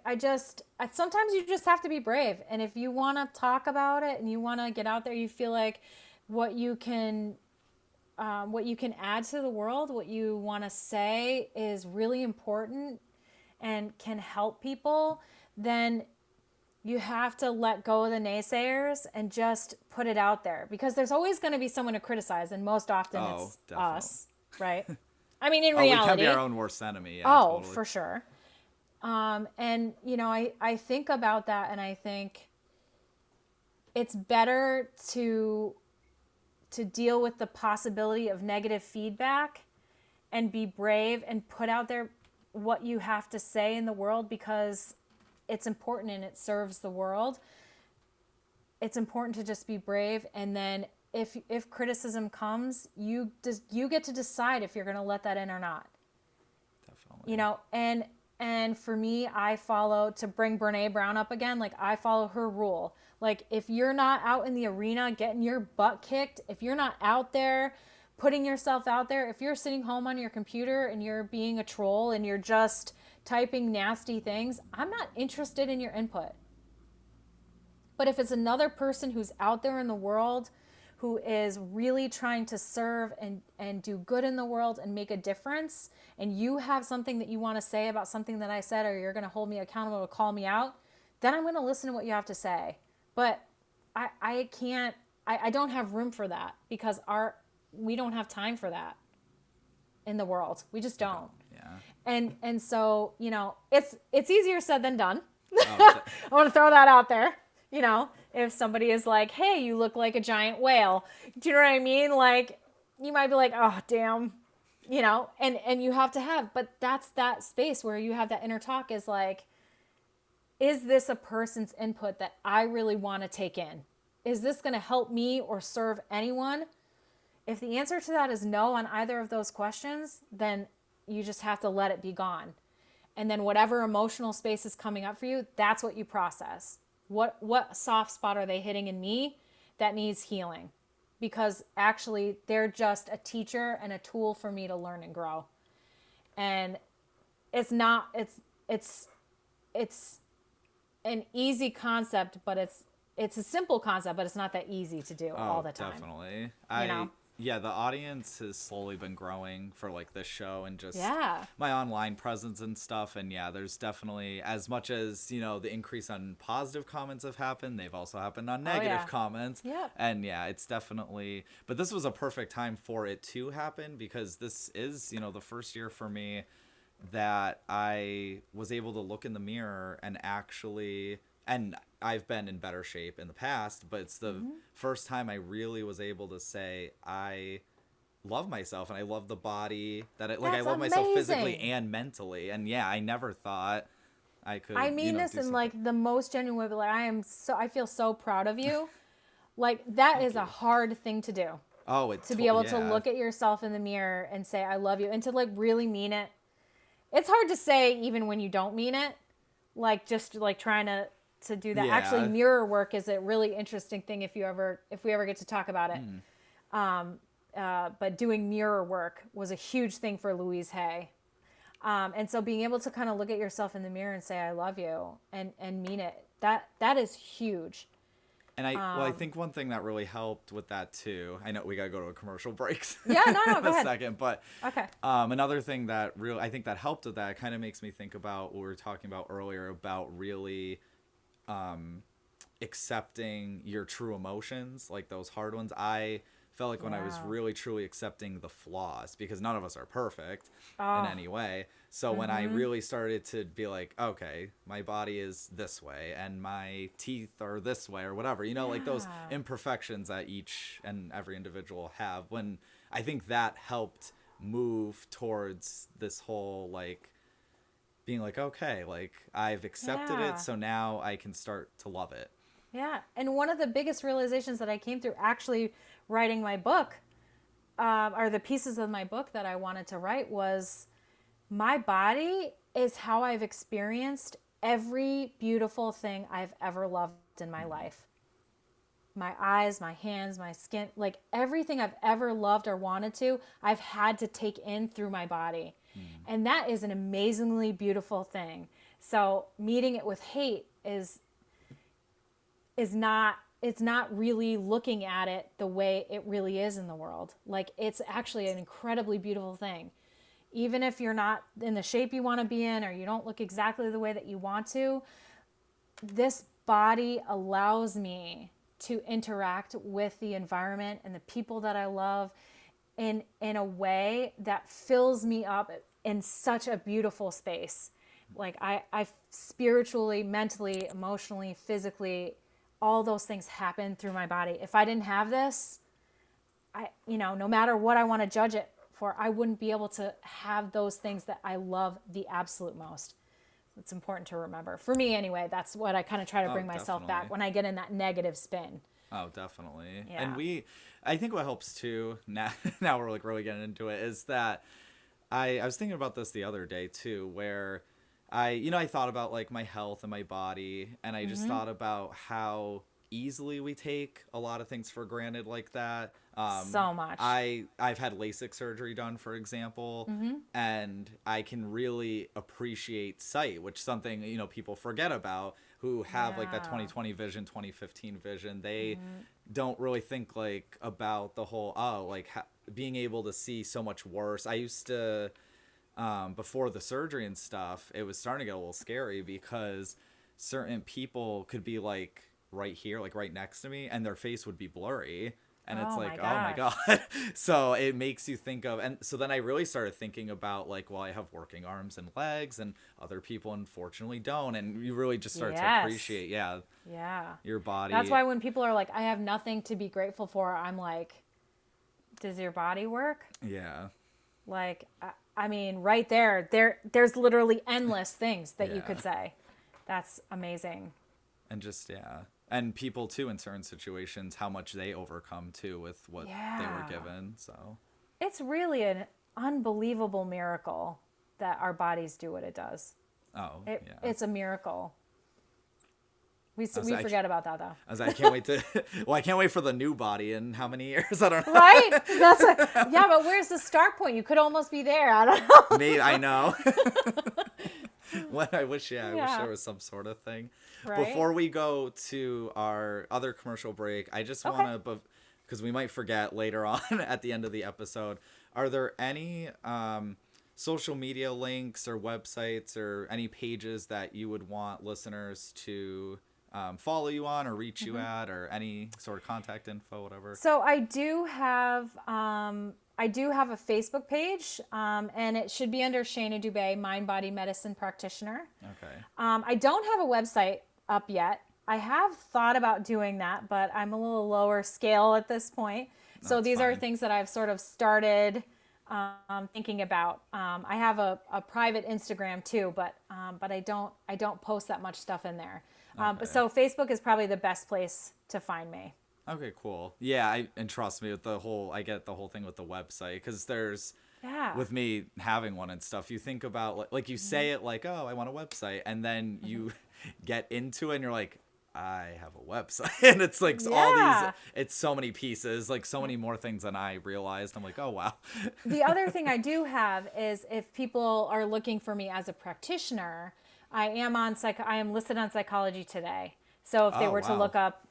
sometimes you just have to be brave. And if you want to talk about it and you want to get out there, you feel like what you can add to the world, what you want to say is really important and can help people, then you have to let go of the naysayers and just put it out there, because there's always going to be someone to criticize, and most often Oh, it's definitely. us, right? I mean, in Oh, we reality, can be our own worst enemy. Yeah, oh, totally. for sure. And you know, I think about that, and I think it's better to deal with the possibility of negative feedback and be brave and put out there what you have to say in the world, because it's important and it serves the world. It's important to just be brave, and then if criticism comes, you get to decide if you're going to let that in or not. Definitely. You know, and for me, I follow, to bring Brene Brown up again, like I follow her rule. Like, if you're not out in the arena getting your butt kicked, if you're not out there putting yourself out there, if you're sitting home on your computer and you're being a troll and you're just typing nasty things, I'm not interested in your input. But if it's another person who's out there in the world who is really trying to serve and do good in the world and make a difference, and you have something that you want to say about something that I said, or you're going to hold me accountable to call me out, then I'm going to listen to what you have to say. But I can't, I don't have room for that, because we don't have time for that in the world. We just don't. Yeah. And so, you know, it's easier said than done. Oh, I want to throw that out there. You know, if somebody is like, hey, you look like a giant whale, do you know what I mean? Like, you might be like, oh, damn, you know, and you have to have, but that's that space where you have that inner talk, is like, is this a person's input that I really want to take in? Is this going to help me or serve anyone? If the answer to that is no on either of those questions, then you just have to let it be gone. And then whatever emotional space is coming up for you, that's what you process. What soft spot are they hitting in me that needs healing? Because actually they're just a teacher and a tool for me to learn and grow. And it's an easy concept, but it's a simple concept, but it's not that easy to do all the time. Definitely. You know? Yeah, the audience has slowly been growing for like this show, and just Yeah. my online presence and stuff. And yeah, there's definitely, as much as, you know, the increase on positive comments have happened, they've also happened on negative comments. Yep. And yeah, it's definitely, but this was a perfect time for it to happen, because this is, you know, the first year for me that I was able to look in the mirror and actually, and I've been in better shape in the past, but it's the first time I really was able to say I love myself and I love the body that I love myself physically and mentally. And yeah, I never thought I could. I mean this in like the most genuine way, but like I feel so proud of you. Like that is a hard thing to do. Oh, it's to be able to look at yourself in the mirror and say I love you, and to like really mean it. It's hard to say even when you don't mean it. Like just like trying to do that. Yeah. Actually, mirror work is a really interesting thing if we ever get to talk about it. But doing mirror work was a huge thing for Louise Hay. And so being able to kind of look at yourself in the mirror and say, I love you, and mean it, that is huge. And I think one thing that really helped with that too, I know we got to go to a commercial breaks Yeah, no, in go a ahead. second, but Okay. another thing that I think that helped with that, kind of makes me think about what we were talking about earlier about really accepting your true emotions, like those hard ones. I felt like when I was really truly accepting the flaws, because none of us are perfect in any way. So when I really started to be like, okay, my body is this way and my teeth are this way or whatever, you know, like those imperfections that each and every individual have, when I think that helped move towards this whole like being like, okay, like I've accepted it, so now I can start to love it. Yeah. And one of the biggest realizations that I came through actually writing my book, or the pieces of my book that I wanted to write, was my body is how I've experienced every beautiful thing I've ever loved in my life. My eyes, my hands, my skin, like everything I've ever loved or wanted to, I've had to take in through my body. And that is an amazingly beautiful thing. So meeting it with hate is not, it's not really looking at it the way it really is in the world. Like, it's actually an incredibly beautiful thing. Even if you're not in the shape you want to be in, or you don't look exactly the way that you want to, this body allows me to interact with the environment and the people that I love in a way that fills me up in such a beautiful space. Like I spiritually, mentally, emotionally, physically, all those things happen through my body. If I didn't have this, no matter what I want to judge it for, I wouldn't be able to have those things that I love the absolute most. It's important to remember. For me anyway, that's what I kind of try to bring myself back when I get in that negative spin. Oh, definitely. Yeah. And I think what helps too, now we're like really getting into it, is that I was thinking about this the other day too, where I thought about like my health and my body, and I just thought about how easily we take a lot of things for granted like that. So much. I've had LASIK surgery done, for example, and I can really appreciate sight, which is something, people forget about, who have like that 20/20 vision, 20/15 vision. They don't really think like about the whole, being able to see so much worse. I used to, before the surgery and stuff, it was starting to get a little scary because certain people could be like right here, like right next to me, and their face would be blurry. And it's like, oh my God. So it makes you think of, and so then I really started thinking about like, well, I have working arms and legs, and other people unfortunately don't. And you really just start to appreciate, your body. That's why when people are like, I have nothing to be grateful for, I'm like, does your body work? Yeah. Like, I mean, right there's literally endless things that you could say. That's amazing. And just, and people too in certain situations, how much they overcome too with what they were given. So it's really an unbelievable miracle that our bodies do what it does. It's a miracle. We forget about that though. I can't wait I can't wait for the new body in how many years? I don't know. Right? But where's the start point? You could almost be there. I don't know. Maybe, I know. I wish there was some sort of thing. Right? Before we go to our other commercial break, I just want to, because we might forget later on at the end of the episode, are there any social media links or websites or any pages that you would want listeners to follow you on or reach you at, or any sort of contact info, whatever? So I do have a Facebook page, and it should be under Shana Dubay, Mind Body Medicine Practitioner. Okay. I don't have a website up yet. I have thought about doing that, but I'm a little lower scale at this point. So these are things that I've sort of started thinking about. I have a private Instagram too, but I don't post that much stuff in there. But so Facebook is probably the best place to find me. Okay, cool. Yeah, and trust me, with I get the whole thing with the website, because there's, with me having one and stuff, you think about, like you say it like, oh, I want a website, and then you get into it and you're like, I have a website. And it's like all these, it's so many pieces, like so many more things than I realized. I'm like, oh, wow. The other thing I do have is, if people are looking for me as a practitioner, I am listed on Psychology Today. So if they were to look up,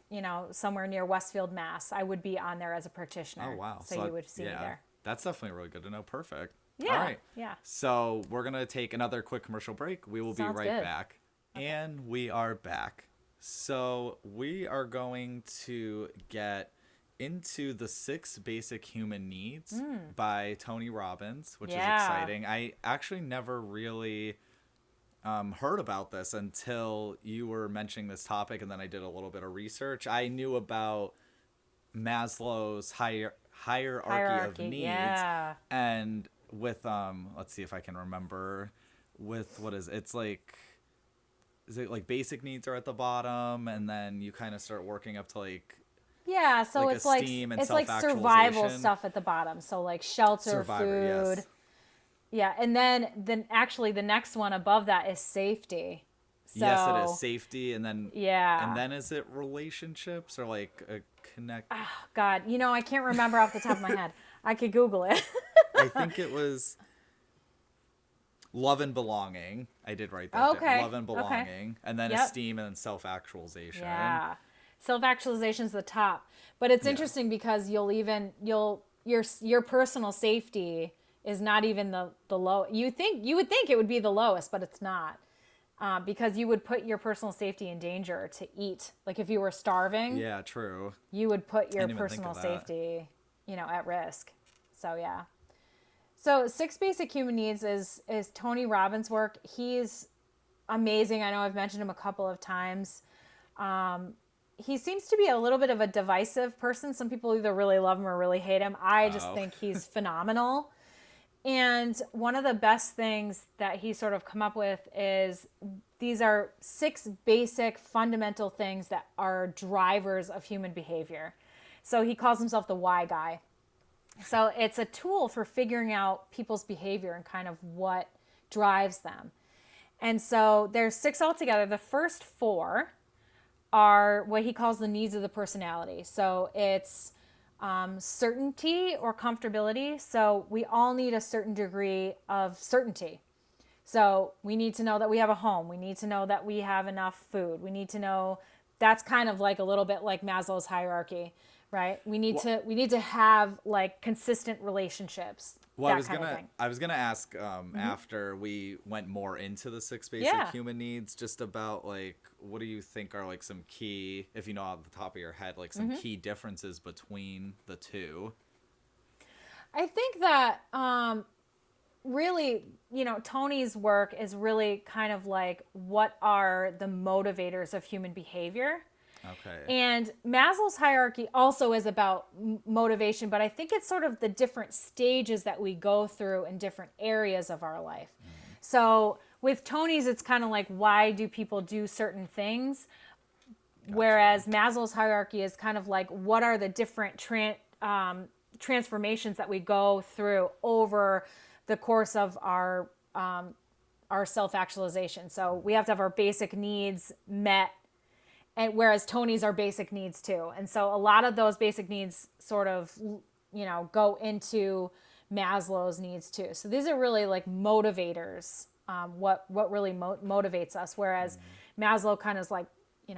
somewhere near Westfield, Mass, I would be on there as a practitioner. Oh, wow. So you would see me there. That's definitely really good to know. Perfect. Yeah. All right. Yeah. So we're going to take another quick commercial break. We will be right back. Okay. And we are back. So we are going to get into the 6 basic human needs by Tony Robbins, which is Yeah. exciting. I actually never really heard about this until you were mentioning this topic, and then I did a little bit of research. I knew about Maslow's hierarchy of Hierarchy. needs, Yeah. and with let's see if I can remember, with what is like, is it like basic needs are at the bottom, and then you kind of start working up to like Yeah, so like it's like esteem and it's like survival self-actualization. stuff at the bottom. So like shelter, Survivor, food. yes. Yeah, and then actually the next one above that is safety. Yes, it is So, safety, and yeah. then is it relationships or like a connect? God, I can't remember off the top of my head. I could Google it. I think it was love and belonging. I did write that down. Okay. Love and Okay. belonging, and then Yep. esteem, and then self-actualization. Yeah. Self-actualization's the top. But it's interesting because your personal safety is not even the low. You would think it would be the lowest, but it's not. Because you would put your personal safety in danger to eat. Like if you were starving, Yeah, true. you would put your didn't even think personal of that. safety, at risk. So yeah. So 6 basic human needs is Tony Robbins' work. He's amazing. I know I've mentioned him a couple of times. He seems to be a little bit of a divisive person. Some people either really love him or really hate him. I just think he's phenomenal. And one of the best things that he sort of come up with is these are 6 basic fundamental things that are drivers of human behavior. So he calls himself the why guy. So it's a tool for figuring out people's behavior and kind of what drives them. And so there's 6 altogether. The first 4 are what he calls the needs of the personality. So it's certainty or comfortability. So we all need a certain degree of certainty. So we need to know that we have a home. We need to know that we have enough food. We need to know that's kind of like a little bit like Maslow's hierarchy, right? We need to have like consistent relationships. Well, that kind of thing. I was gonna ask after we went more into the 6 basic Yeah. human needs, just about like what do you think are like some key, if you know off the top of your head, like some key differences between the two? I think that really, Tony's work is really kind of like what are the motivators of human behavior. Okay. And Maslow's hierarchy also is about motivation, but I think it's sort of the different stages that we go through in different areas of our life. So with Tony's, it's kind of like, why do people do certain things? Gotcha. Whereas Maslow's hierarchy is kind of like, what are the different transformations that we go through over the course of our self-actualization. So we have to have our basic needs met, and whereas Tony's are basic needs too. And so a lot of those basic needs sort of, go into Maslow's needs too. So these are really like motivators, what really motivates us. Whereas Maslow kind of is like,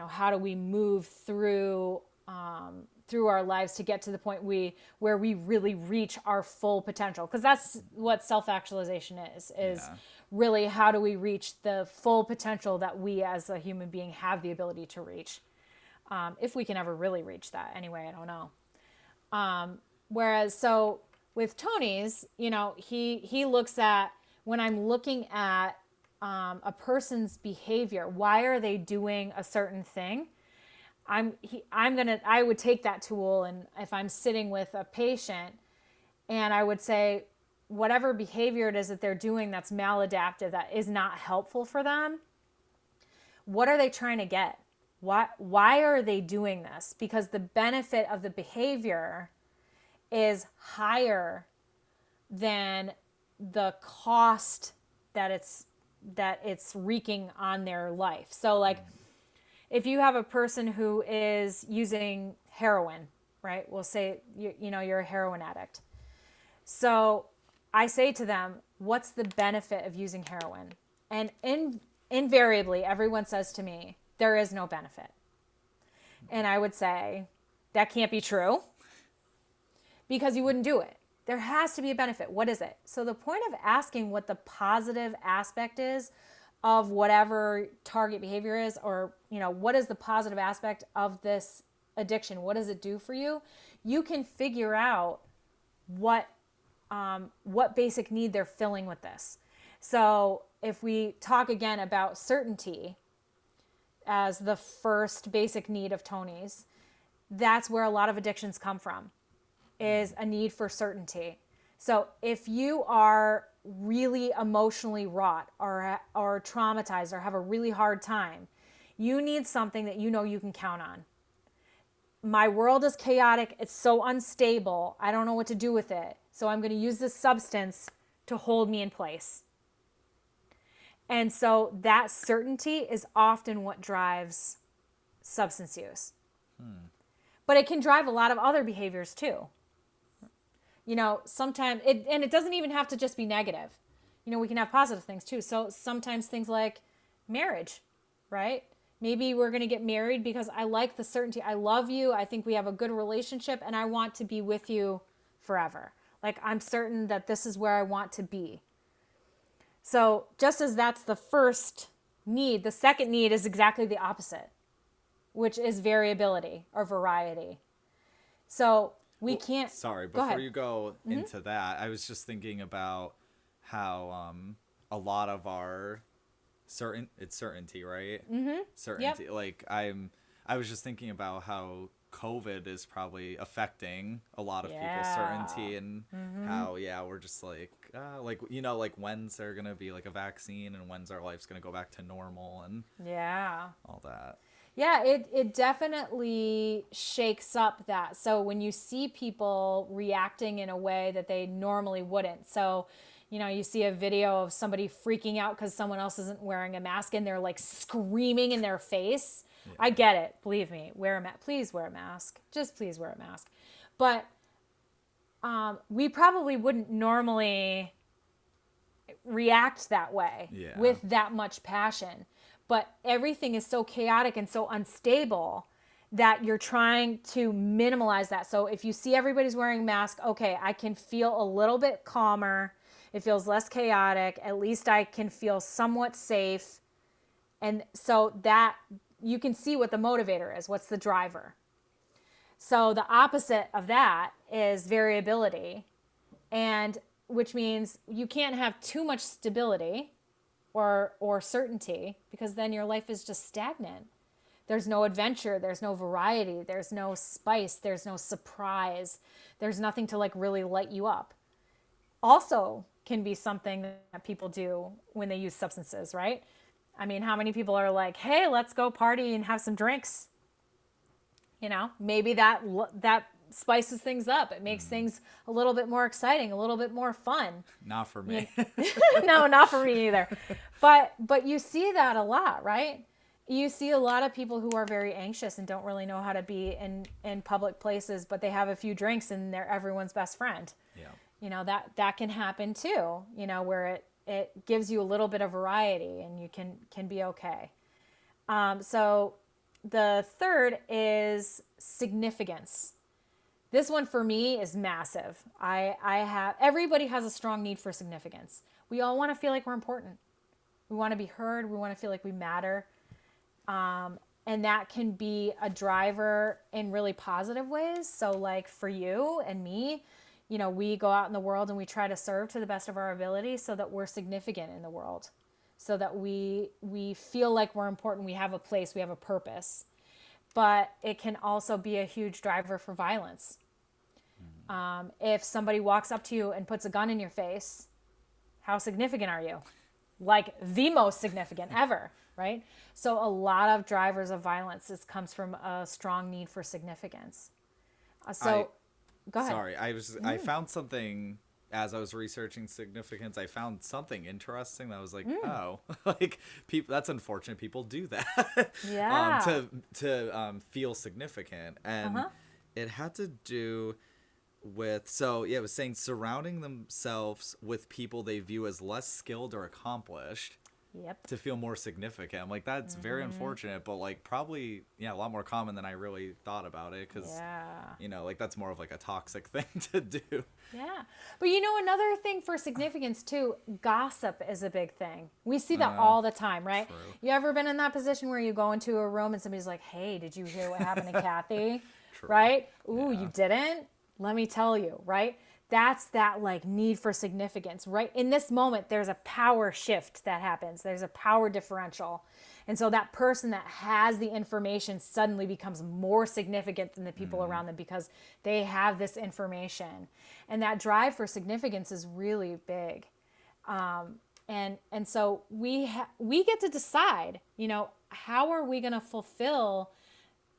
how do we move through our lives to get to the point where we really reach our full potential? Because that's what self-actualization is really how do we reach the full potential that we as a human being have the ability to reach. If we can ever really reach that. Anyway, I don't know. Whereas, so with Tony's, he looks at, when I'm looking at a person's behavior, why are they doing a certain thing? I would take that tool, and if I'm sitting with a patient, and I would say, whatever behavior it is that they're doing that's maladaptive, that is not helpful for them, what are they trying to get? Why are they doing this? Because the benefit of the behavior is higher than the cost that it's wreaking on their life. So like, if you have a person who is using heroin, right? We'll say you're a heroin addict. So I say to them, what's the benefit of using heroin? And invariably, everyone says to me, there is no benefit. And I would say, that can't be true, because you wouldn't do it. There has to be a benefit. What is it? So the point of asking what the positive aspect is of whatever target behavior is, or, what is the positive aspect of this addiction? What does it do for you? You can figure out what basic need they're filling with this. So if we talk again about certainty as the first basic need of Tony's, that's where a lot of addictions come from, is a need for certainty. So if you are really emotionally wrought or traumatized or have a really hard time, you need something that you can count on. My world is chaotic. It's so unstable. I don't know what to do with it. So I'm going to use this substance to hold me in place. And so that certainty is often what drives substance use. But it can drive a lot of other behaviors too. Sometimes it doesn't even have to just be negative. We can have positive things too. So sometimes things like marriage, right? Maybe we're going to get married because I like the certainty. I love you. I think we have a good relationship and I want to be with you forever. Like, I'm certain that this is where I want to be. So just as that's the first need, the second need is exactly the opposite, which is variability or variety. So we can't... Sorry, before you go into that, I was just thinking about how a lot of our certainty, right? Mm-hmm. Certainty. Yep. Like, I was just thinking about how COVID is probably affecting a lot of people's certainty, and how we're just like when's there gonna be like a vaccine, and when's our life's gonna go back to normal, and all that. Yeah, it definitely shakes up that. So when you see people reacting in a way that they normally wouldn't, so you see a video of somebody freaking out because someone else isn't wearing a mask and they're like screaming in their face. Yeah. I get it. Believe me. Please wear a mask. Just please wear a mask. But we probably wouldn't normally react that way with that much passion. But everything is so chaotic and so unstable that you're trying to minimize that. So if you see everybody's wearing a mask, okay, I can feel a little bit calmer. It feels less chaotic. At least I can feel somewhat safe. And so that you can see what the motivator is. What's the driver? So the opposite of that is variability, and which means you can't have too much stability or certainty, because then your life is just stagnant. There's no adventure. There's no variety. There's no spice. There's no surprise. There's nothing to like really light you up. Also can be something that people do when they use substances, right? I mean, how many people are like, hey, let's go party and have some drinks? Maybe that spices things up. It makes things a little bit more exciting, a little bit more fun. Not for me. No, not for me either. But you see that a lot, right? You see a lot of people who are very anxious and don't really know how to be in public places, but they have a few drinks and they're everyone's best friend. Yeah. That can happen too, where it gives you a little bit of variety and you can be okay. So the third is significance. This one for me is massive. Everybody has a strong need for significance. We all want to feel like we're important. We want to be heard. We want to feel like we matter. And that can be a driver in really positive ways. So like for you and me, we go out in the world and we try to serve to the best of our ability so that we're significant in the world, so that we feel like we're important, we have a place, we have a purpose. But it can also be a huge driver for violence. If somebody walks up to you and puts a gun in your face, how significant are you? Like the most significant ever, right? So a lot of drivers of violence comes from a strong need for significance. Go ahead. Sorry, I found something as I was researching significance. I found something interesting that I was like, oh, like people. That's unfortunate. People do that. Yeah. To feel significant, and it had to do with it was saying surrounding themselves with people they view as less skilled or accomplished Yep. to feel more significant. I'm like, that's very unfortunate, but like probably, yeah, a lot more common than I really thought about it. Cause you know, like that's more of like a toxic thing to do. Yeah. But you know, another thing for significance too, gossip is a big thing. We see that all the time, right? True. You ever been in that position where you go into a room and somebody's like, hey, did you hear what happened to Kathy? True. Right? Ooh, you didn't? Let me tell you, right? That's that like need for significance, right? In this moment, there's a power shift that happens. There's a power differential. And so that person that has the information suddenly becomes more significant than the people around them because they have this information. And that drive for significance is really big. And so we get to decide, you know, how are we going to fulfill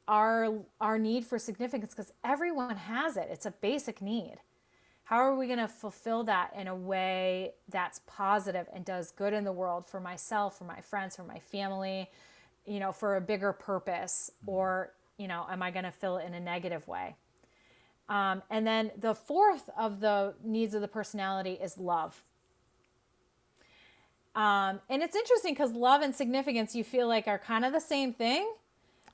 our need for significance, because everyone has it. It's a basic need. How are we going to fulfill that in a way that's positive and does good in the world for myself, for my friends, for my family, you know, for a bigger purpose? Or, you know, am I going to fill it in a negative way? And then the fourth of the needs of the personality is love. And it's interesting because love and significance, you feel like are kind of the same thing,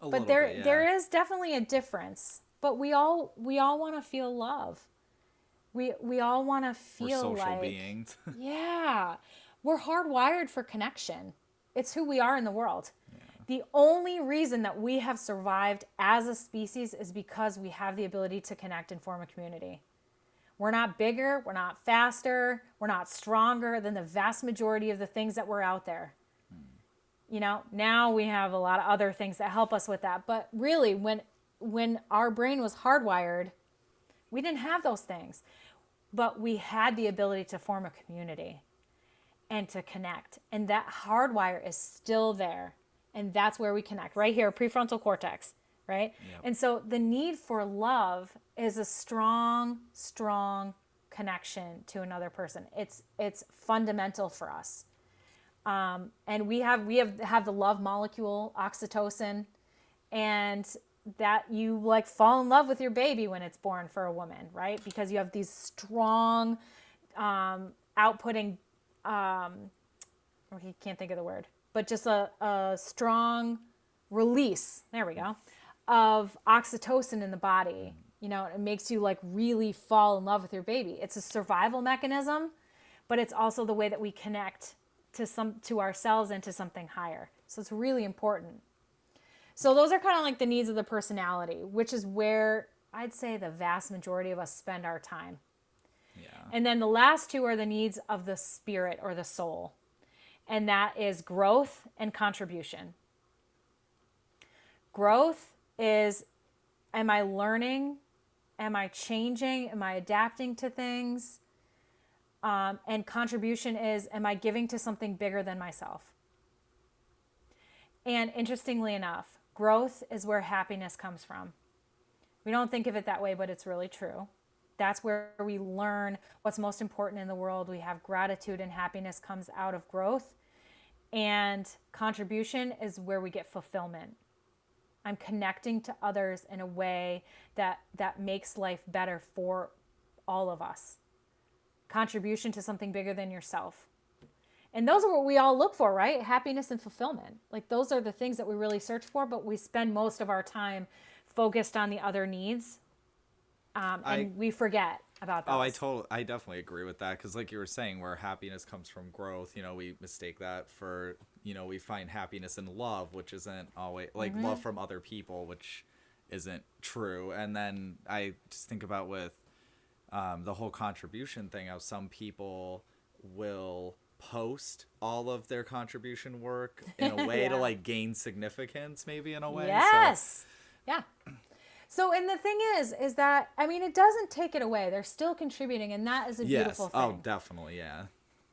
but there is definitely a difference. But we all want to feel love. We all want to feel We're social like beings. yeah, we're hardwired for connection. It's who we are in the world. Yeah. The only reason that we have survived as a species is because we have the ability to connect and form a community. We're not bigger, we're not faster, we're not stronger than the vast majority of the things that were out there. You know, now we have a lot of other things that help us with that. But really, when our brain was hardwired, we didn't have those things. But we had the ability to form a community and to connect. And that hardwire is still there. And that's where we connect, right here, prefrontal cortex, right? Yep. And so the need for love is a strong, strong connection to another person. It's fundamental for us. And we have the love molecule, oxytottin, and that you like fall in love with your baby when it's born for a woman, right? Because you have these strong outputting, I can't think of the word, but just a strong release, there we go, of oxytocin in the body. You know, it makes you like really fall in love with your baby. It's a survival mechanism, but it's also the way that we connect to ourselves and to something higher. So it's really important. So those are kind of like the needs of the personality, which is where I'd say the vast majority of us spend our time. Yeah. And then the last two are the needs of the spirit or the soul. And that is growth and contribution. Growth is, am I learning? Am I changing? Am I adapting to things? And contribution is, am I giving to something bigger than myself? And interestingly enough, growth is where happiness comes from. We don't think of it that way, but it's really true. That's where we learn what's most important in the world. We have gratitude, and happiness comes out of growth. And contribution is where we get fulfillment. I'm connecting to others in a way that makes life better for all of us. Contribution to something bigger than yourself. And those are what we all look for, right? Happiness and fulfillment. Like those are the things that we really search for, but we spend most of our time focused on the other needs. And we forget about those. I definitely agree with that. Because like you were saying, where happiness comes from growth, you know, we mistake that for, you know, we find happiness in love, which isn't always like love from other people, which isn't true. And then I just think about with the whole contribution thing, how some people will post all of their contribution work in a way to like gain significance, maybe in a way. Yes. So. Yeah. So, and the thing is that, I mean, it doesn't take it away. They're still contributing, and that is a beautiful thing. Oh, definitely. Yeah.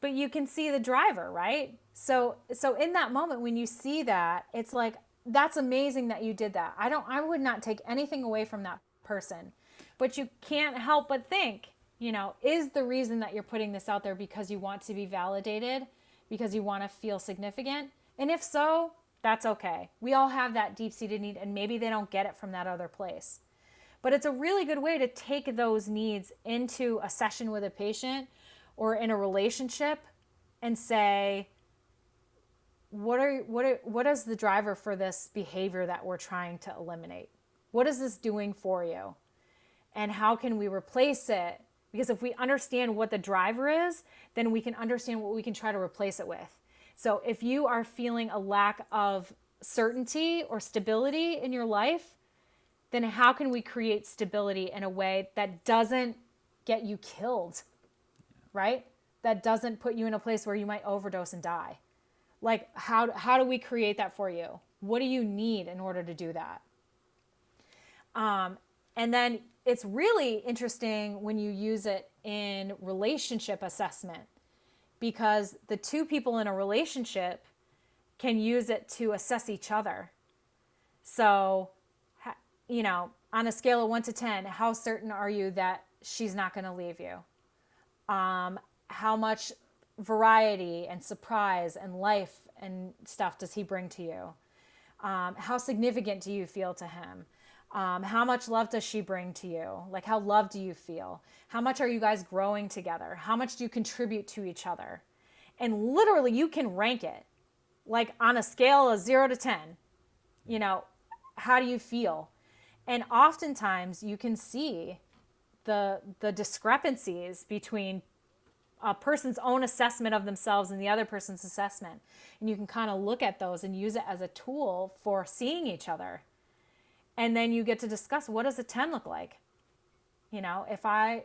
But you can see the driver, right? So in that moment, when you see that, it's like, that's amazing that you did that. I would not take anything away from that person, but you can't help but think, you know, is the reason that you're putting this out there because you want to be validated, because you want to feel significant? And if so, that's okay. We all have that deep-seated need, and maybe they don't get it from that other place. But it's a really good way to take those needs into a session with a patient or in a relationship and say, what is the driver for this behavior that we're trying to eliminate? What is this doing for you? And how can we replace it? Because if we understand what the driver is, then we can understand what we can try to replace it with. So if you are feeling a lack of certainty or stability in your life, then how can we create stability in a way that doesn't get you killed, right? That doesn't put you in a place where you might overdose and die. Like, how do we create that for you? What do you need in order to do that? And then it's really interesting when you use it in relationship assessment, because the two people in a relationship can use it to assess each other. So, on a scale of 1 to 10, how certain are you that she's not going to leave you? How much variety and surprise and life and stuff does he bring to you? How significant do you feel to him? How much love does she bring to you? Like, how loved do you feel? How much are you guys growing together? How much do you contribute to each other? And literally, you can rank it, like on a scale of 0 to 10. How do you feel? And oftentimes, you can see the discrepancies between a person's own assessment of themselves and the other person's assessment. And you can kind of look at those and use it as a tool for seeing each other. And then you get to discuss, what does a 10 look like? If I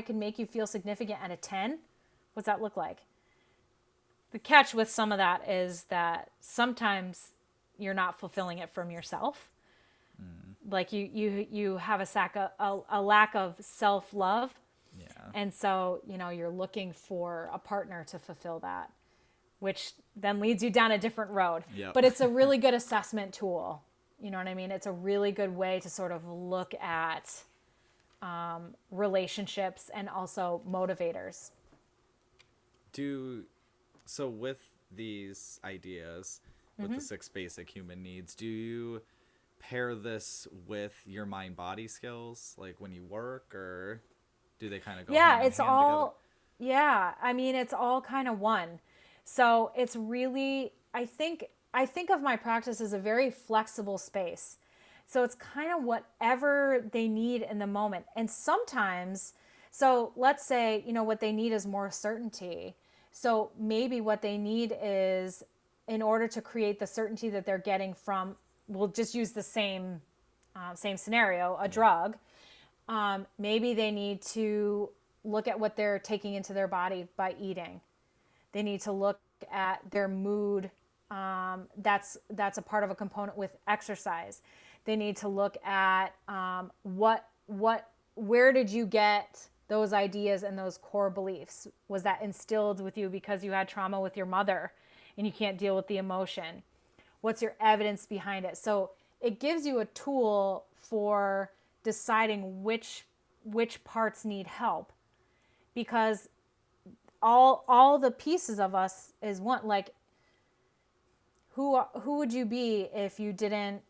can make you feel significant at a 10, what's that look like? The catch with some of that is that sometimes you're not fulfilling it from yourself. Like you have a lack of self-love. Yeah. And so, you're looking for a partner to fulfill that, which then leads you down a different road. Yep. But it's a really good assessment tool. You know what I mean? It's a really good way to sort of look at relationships and also motivators. So with these ideas, with the 6 basic human needs, do you pair this with your mind-body skills, like when you work, or do they kind of go hand in hand together? Yeah, I mean, it's all kind of one. So it's really, I think of my practice as a very flexible space. So it's kind of whatever they need in the moment. And sometimes, so let's say, what they need is more certainty. So maybe what they need is, in order to create the certainty that they're getting from, we'll just use the same scenario, a drug. Maybe they need to look at what they're taking into their body by eating. They need to look at their mood. That's a part of a component with exercise. They need to look at where did you get those ideas and those core beliefs? Was that instilled with you because you had trauma with your mother and you can't deal with the emotion? What's your evidence behind it? So it gives you a tool for deciding which parts need help, because all the pieces of us is one. Like, who would you be if you didn't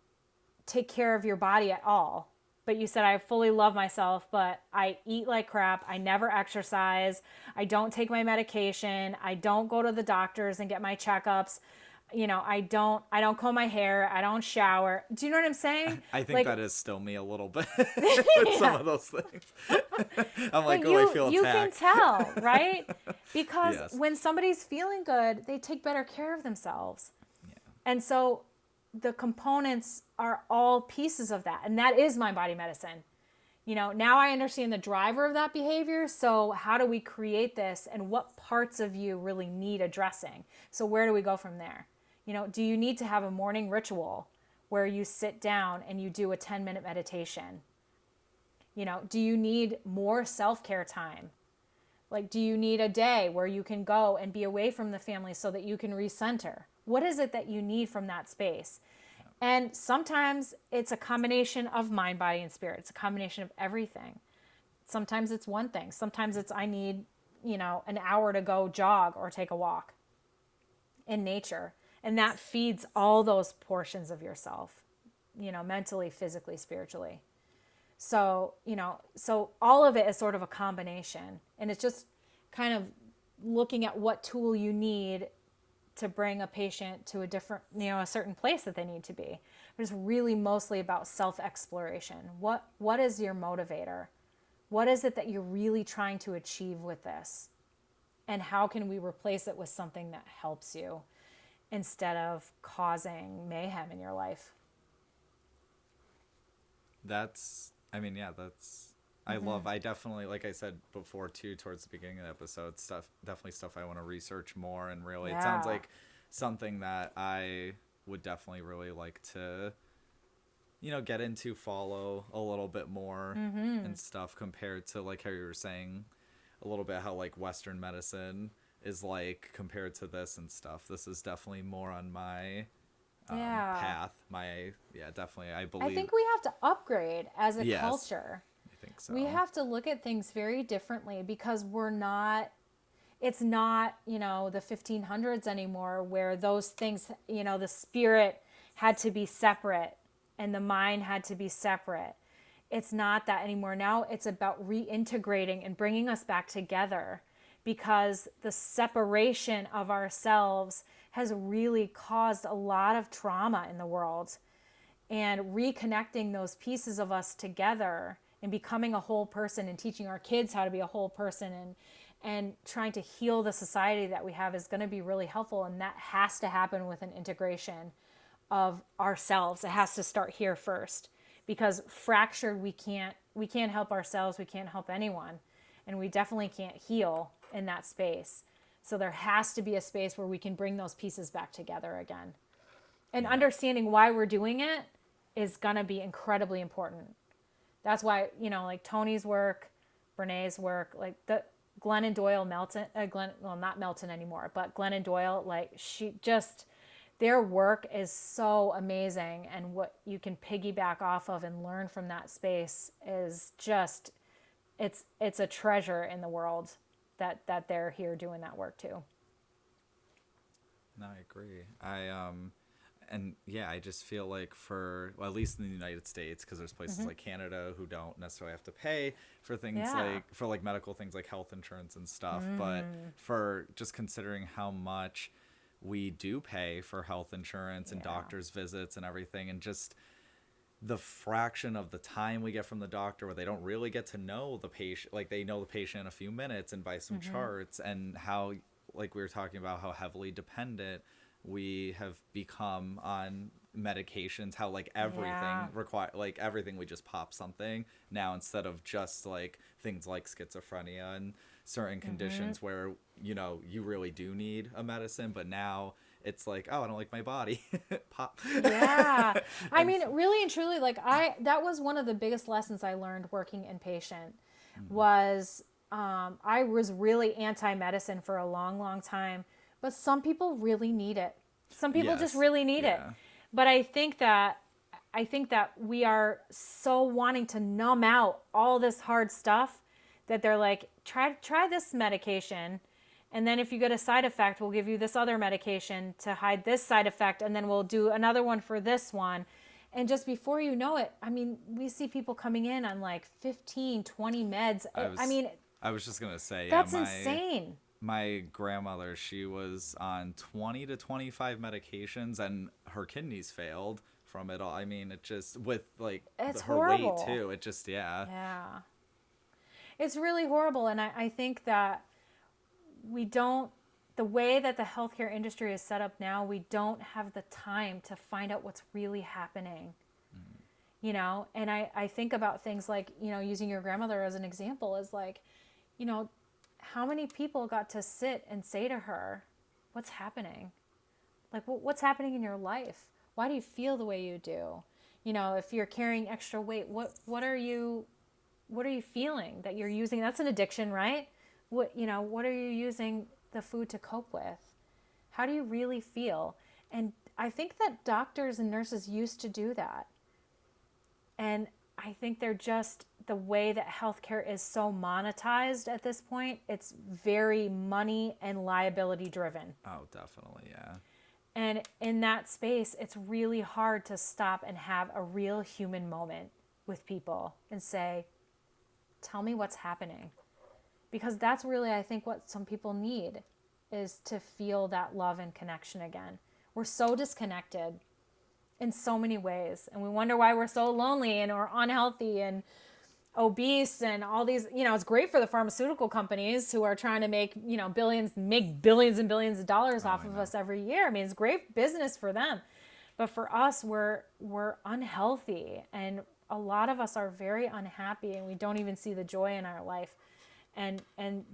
take care of your body at all? But you said, I fully love myself, but I eat like crap. I never exercise. I don't take my medication. I don't go to the doctors and get my checkups. I don't comb my hair. I don't shower. Do you know what I'm saying? I think that is still me a little bit with some of those things. I'm like, I feel attacked. You can tell, right? Because Yes. when somebody's feeling good, they take better care of themselves. Yeah. And so the components are all pieces of that. And that is mind body medicine. Now I understand the driver of that behavior. So how do we create this, and what parts of you really need addressing? So where do we go from there? Do you need to have a morning ritual where you sit down and you do a 10-minute meditation? Do you need more self-care time? Like, do you need a day where you can go and be away from the family so that you can recenter? What is it that you need from that space? And sometimes it's a combination of mind, body, and spirit. It's a combination of everything. Sometimes it's one thing. Sometimes it's, I need, an hour to go jog or take a walk in nature. And that feeds all those portions of yourself, mentally, physically, spiritually. So, so all of it is sort of a combination. And it's just kind of looking at what tool you need to bring a patient to a different, a certain place that they need to be. But it's really mostly about self-exploration. What is your motivator? What is it that you're really trying to achieve with this? And how can we replace it with something that helps you instead of causing mayhem in your life? I definitely, like I said before too, towards the beginning of the episode, definitely stuff I want to research more. And really, it sounds like something that I would definitely really like to, get into, follow a little bit more and stuff, compared to like how you were saying a little bit how like Western medicine is like compared to this and stuff. This is definitely more on my path. Definitely. I think we have to upgrade as a Yes. culture. I think so. We have to look at things very differently because it's not, the 1500s anymore where those things, the spirit had to be separate and the mind had to be separate. It's not that anymore. Now it's about reintegrating and bringing us back together, because the separation of ourselves has really caused a lot of trauma in the world. And reconnecting those pieces of us together and becoming a whole person and teaching our kids how to be a whole person and trying to heal the society that we have is going to be really helpful. And that has to happen with an integration of ourselves. It has to start here first, because fractured, we can't help ourselves. We can't help anyone. And we definitely can't heal in that space. So there has to be a space where we can bring those pieces back together again. And understanding why we're doing it is going to be incredibly important. That's why, like Tony's work, Brené's work, like the Glennon Doyle, not Melton anymore, but Glennon Doyle, like their work is so amazing. And what you can piggyback off of and learn from that space is just, it's a treasure in the world that they're here doing that work too. No, I agree. I just feel like at least in the United States, because there's places like Canada who don't necessarily have to pay for things like medical things like health insurance and stuff. But for just considering how much we do pay for health insurance and doctor's visits and everything, and just the fraction of the time we get from the doctor where they don't really get to know the patient, like they know the patient in a few minutes and by some charts, and how, like we were talking about, how heavily dependent we have become on medications, how like everything we just pop something now, instead of just like things like schizophrenia and certain conditions where you really do need a medicine, but now it's like, oh, I don't like my body. Pop. Yeah. I mean, really and truly, like that was one of the biggest lessons I learned working inpatient was I was really anti-medicine for a long, long time, but some people really need it. Some people just really need it. But I think that we are so wanting to numb out all this hard stuff that they're like, try this medication. And then if you get a side effect, we'll give you this other medication to hide this side effect. And then we'll do another one for this one. And just before you know it, I mean, we see people coming in on like 15, 20 meds. I was just going to say, that's insane. My grandmother, she was on 20 to 25 medications and her kidneys failed from it all. I mean, it just, with like it's her horrible. weight too, it just, Yeah. It's really horrible. And I think that the way that the healthcare industry is set up now, we don't have the time to find out what's really happening. And I think about things like, using your grandmother as an example is like, how many people got to sit and say to her, what's happening? Like, what's happening in your life? Why do you feel the way you do? If you're carrying extra weight, what are you feeling that you're using? That's an addiction, right? What are you using the food to cope with? How do you really feel? And I think that doctors and nurses used to do that. And I think they're just, the way that healthcare is so monetized at this point, it's very money and liability driven. Oh, definitely, yeah. And in that space, it's really hard to stop and have a real human moment with people and say, tell me what's happening. Because that's really, I think, what some people need. is to feel that love and connection again. We're so disconnected in so many ways, and we wonder why we're so lonely and or unhealthy and obese and all these, it's great for the pharmaceutical companies who are trying to make billions and billions of dollars off of us every year. I mean, it's great business for them, but for us, we're unhealthy, and a lot of us are very unhappy, and we don't even see the joy in our life, and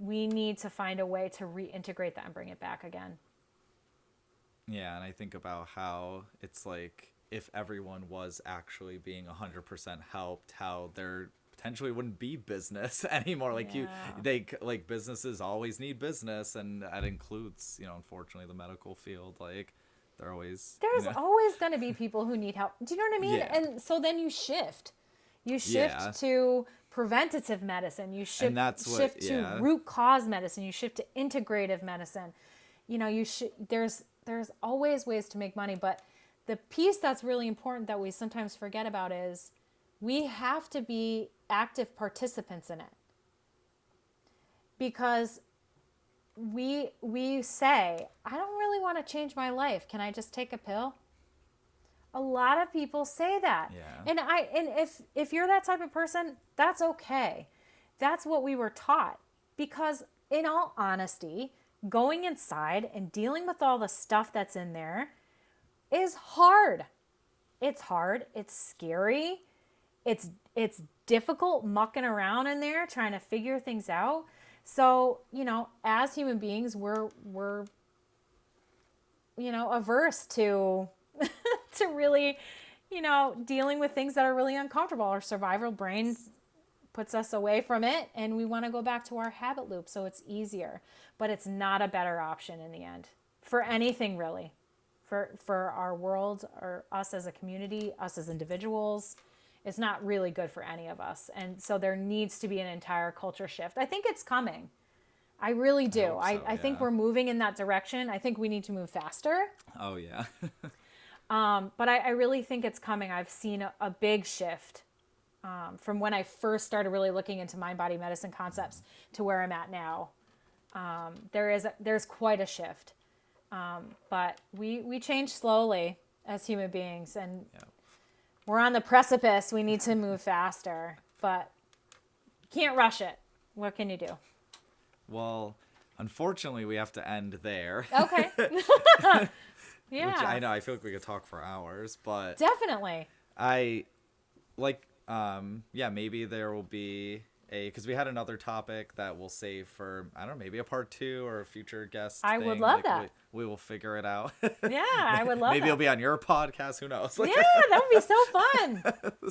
we need to find a way to reintegrate that and bring it back again. Yeah, and I think about how it's like if everyone was actually being 100% helped, how there potentially wouldn't be business anymore. Like businesses always need business, and that includes, unfortunately, the medical field. Like there's always going to be people who need help. Do you know what I mean? Yeah. And so then you shift to preventative medicine. You shift to root cause medicine. You shift to integrative medicine. There's always ways to make money, but the piece that's really important that we sometimes forget about is we have to be active participants in it. Because we say, I don't really want to change my life. Can I just take a pill? A lot of people say that. Yeah. And if you're that type of person, that's okay. That's what we were taught. Because in all honesty, going inside and dealing with all the stuff that's in there is hard. It's hard. It's scary. It's difficult mucking around in there trying to figure things out. So, as human beings, we're averse to to really, dealing with things that are really uncomfortable. Our survival brain puts us away from it, and we want to go back to our habit loop so it's easier. But it's not a better option in the end for anything really. For our world or us as a community, us as individuals, it's not really good for any of us. And so there needs to be an entire culture shift. I think it's coming. I really do. I think we're moving in that direction. I think we need to move faster. Oh, yeah. But I really think it's coming. I've seen a big shift from when I first started really looking into mind-body medicine concepts to where I'm at now. There's quite a shift. But we change slowly as human beings, and we're on the precipice. We need to move faster, but can't rush it. What can you do? Well, unfortunately, we have to end there. Okay. Yeah. Which I know, I feel like we could talk for hours, but definitely. Maybe there will be because we had another topic that we'll save for, I don't know, maybe a part 2 or a future guest. I would love that. We will figure it out. Yeah, I would love maybe it'll be on your podcast. Who knows? Yeah, that would be so fun.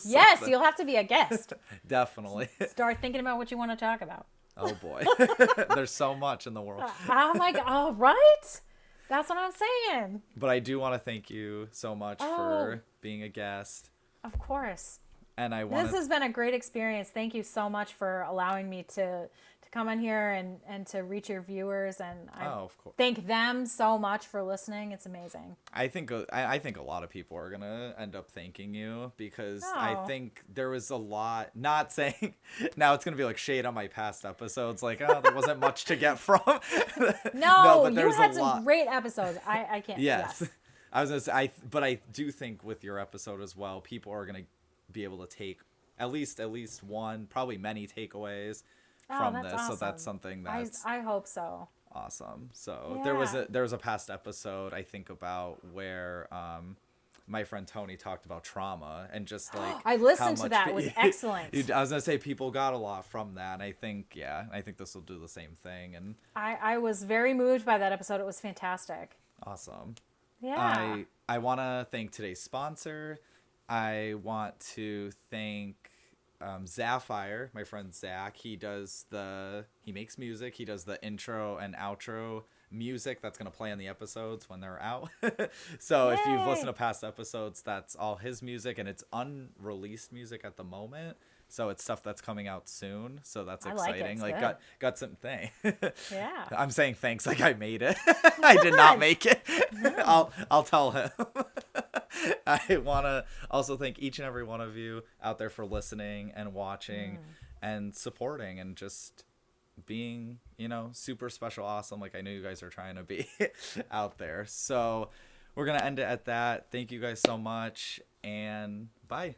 Yes, you'll have to be a guest. Definitely. Start thinking about what you want to talk about. Oh, boy. There's so much in the world. Oh, my God. Oh, right? That's what I'm saying. But I do want to thank you so much for being a guest. Of course. And this has been a great experience. Thank you so much for allowing me to come on here and to reach your viewers. And I thank them so much for listening. It's amazing. I think a lot of people are going to end up thanking you because I think there was a lot, not saying now it's going to be like shade on my past episodes. Like, there wasn't much to get from. No, but you had some great episodes. I can't. Yes. I was going to say, but I do think with your episode as well, people are going to be able to take at least one, probably many takeaways from this. Awesome. So that's something that's I hope so. Awesome. So there was a past episode I think about where my friend Tony talked about trauma and just like I listened to that. It was excellent. I was gonna say people got a lot from that. And I think this will do the same thing. And I was very moved by that episode. It was fantastic. Awesome. Yeah. I want to thank today's sponsor. I want to thank Zapphire, my friend Zach. He makes music. He does the intro and outro music that's going to play on the episodes when they're out. So Yay. If you've listened to past episodes, that's all his music, and it's unreleased music at the moment. So it's stuff that's coming out soon. So that's exciting. Like got some thing. Yeah. I'm saying thanks like I made it. I did not make it. No. I'll tell him. I want to also thank each and every one of you out there for listening and watching and supporting and just being, super special, awesome, like I know you guys are trying to be out there. So we're going to end it at that. Thank you guys so much, and bye.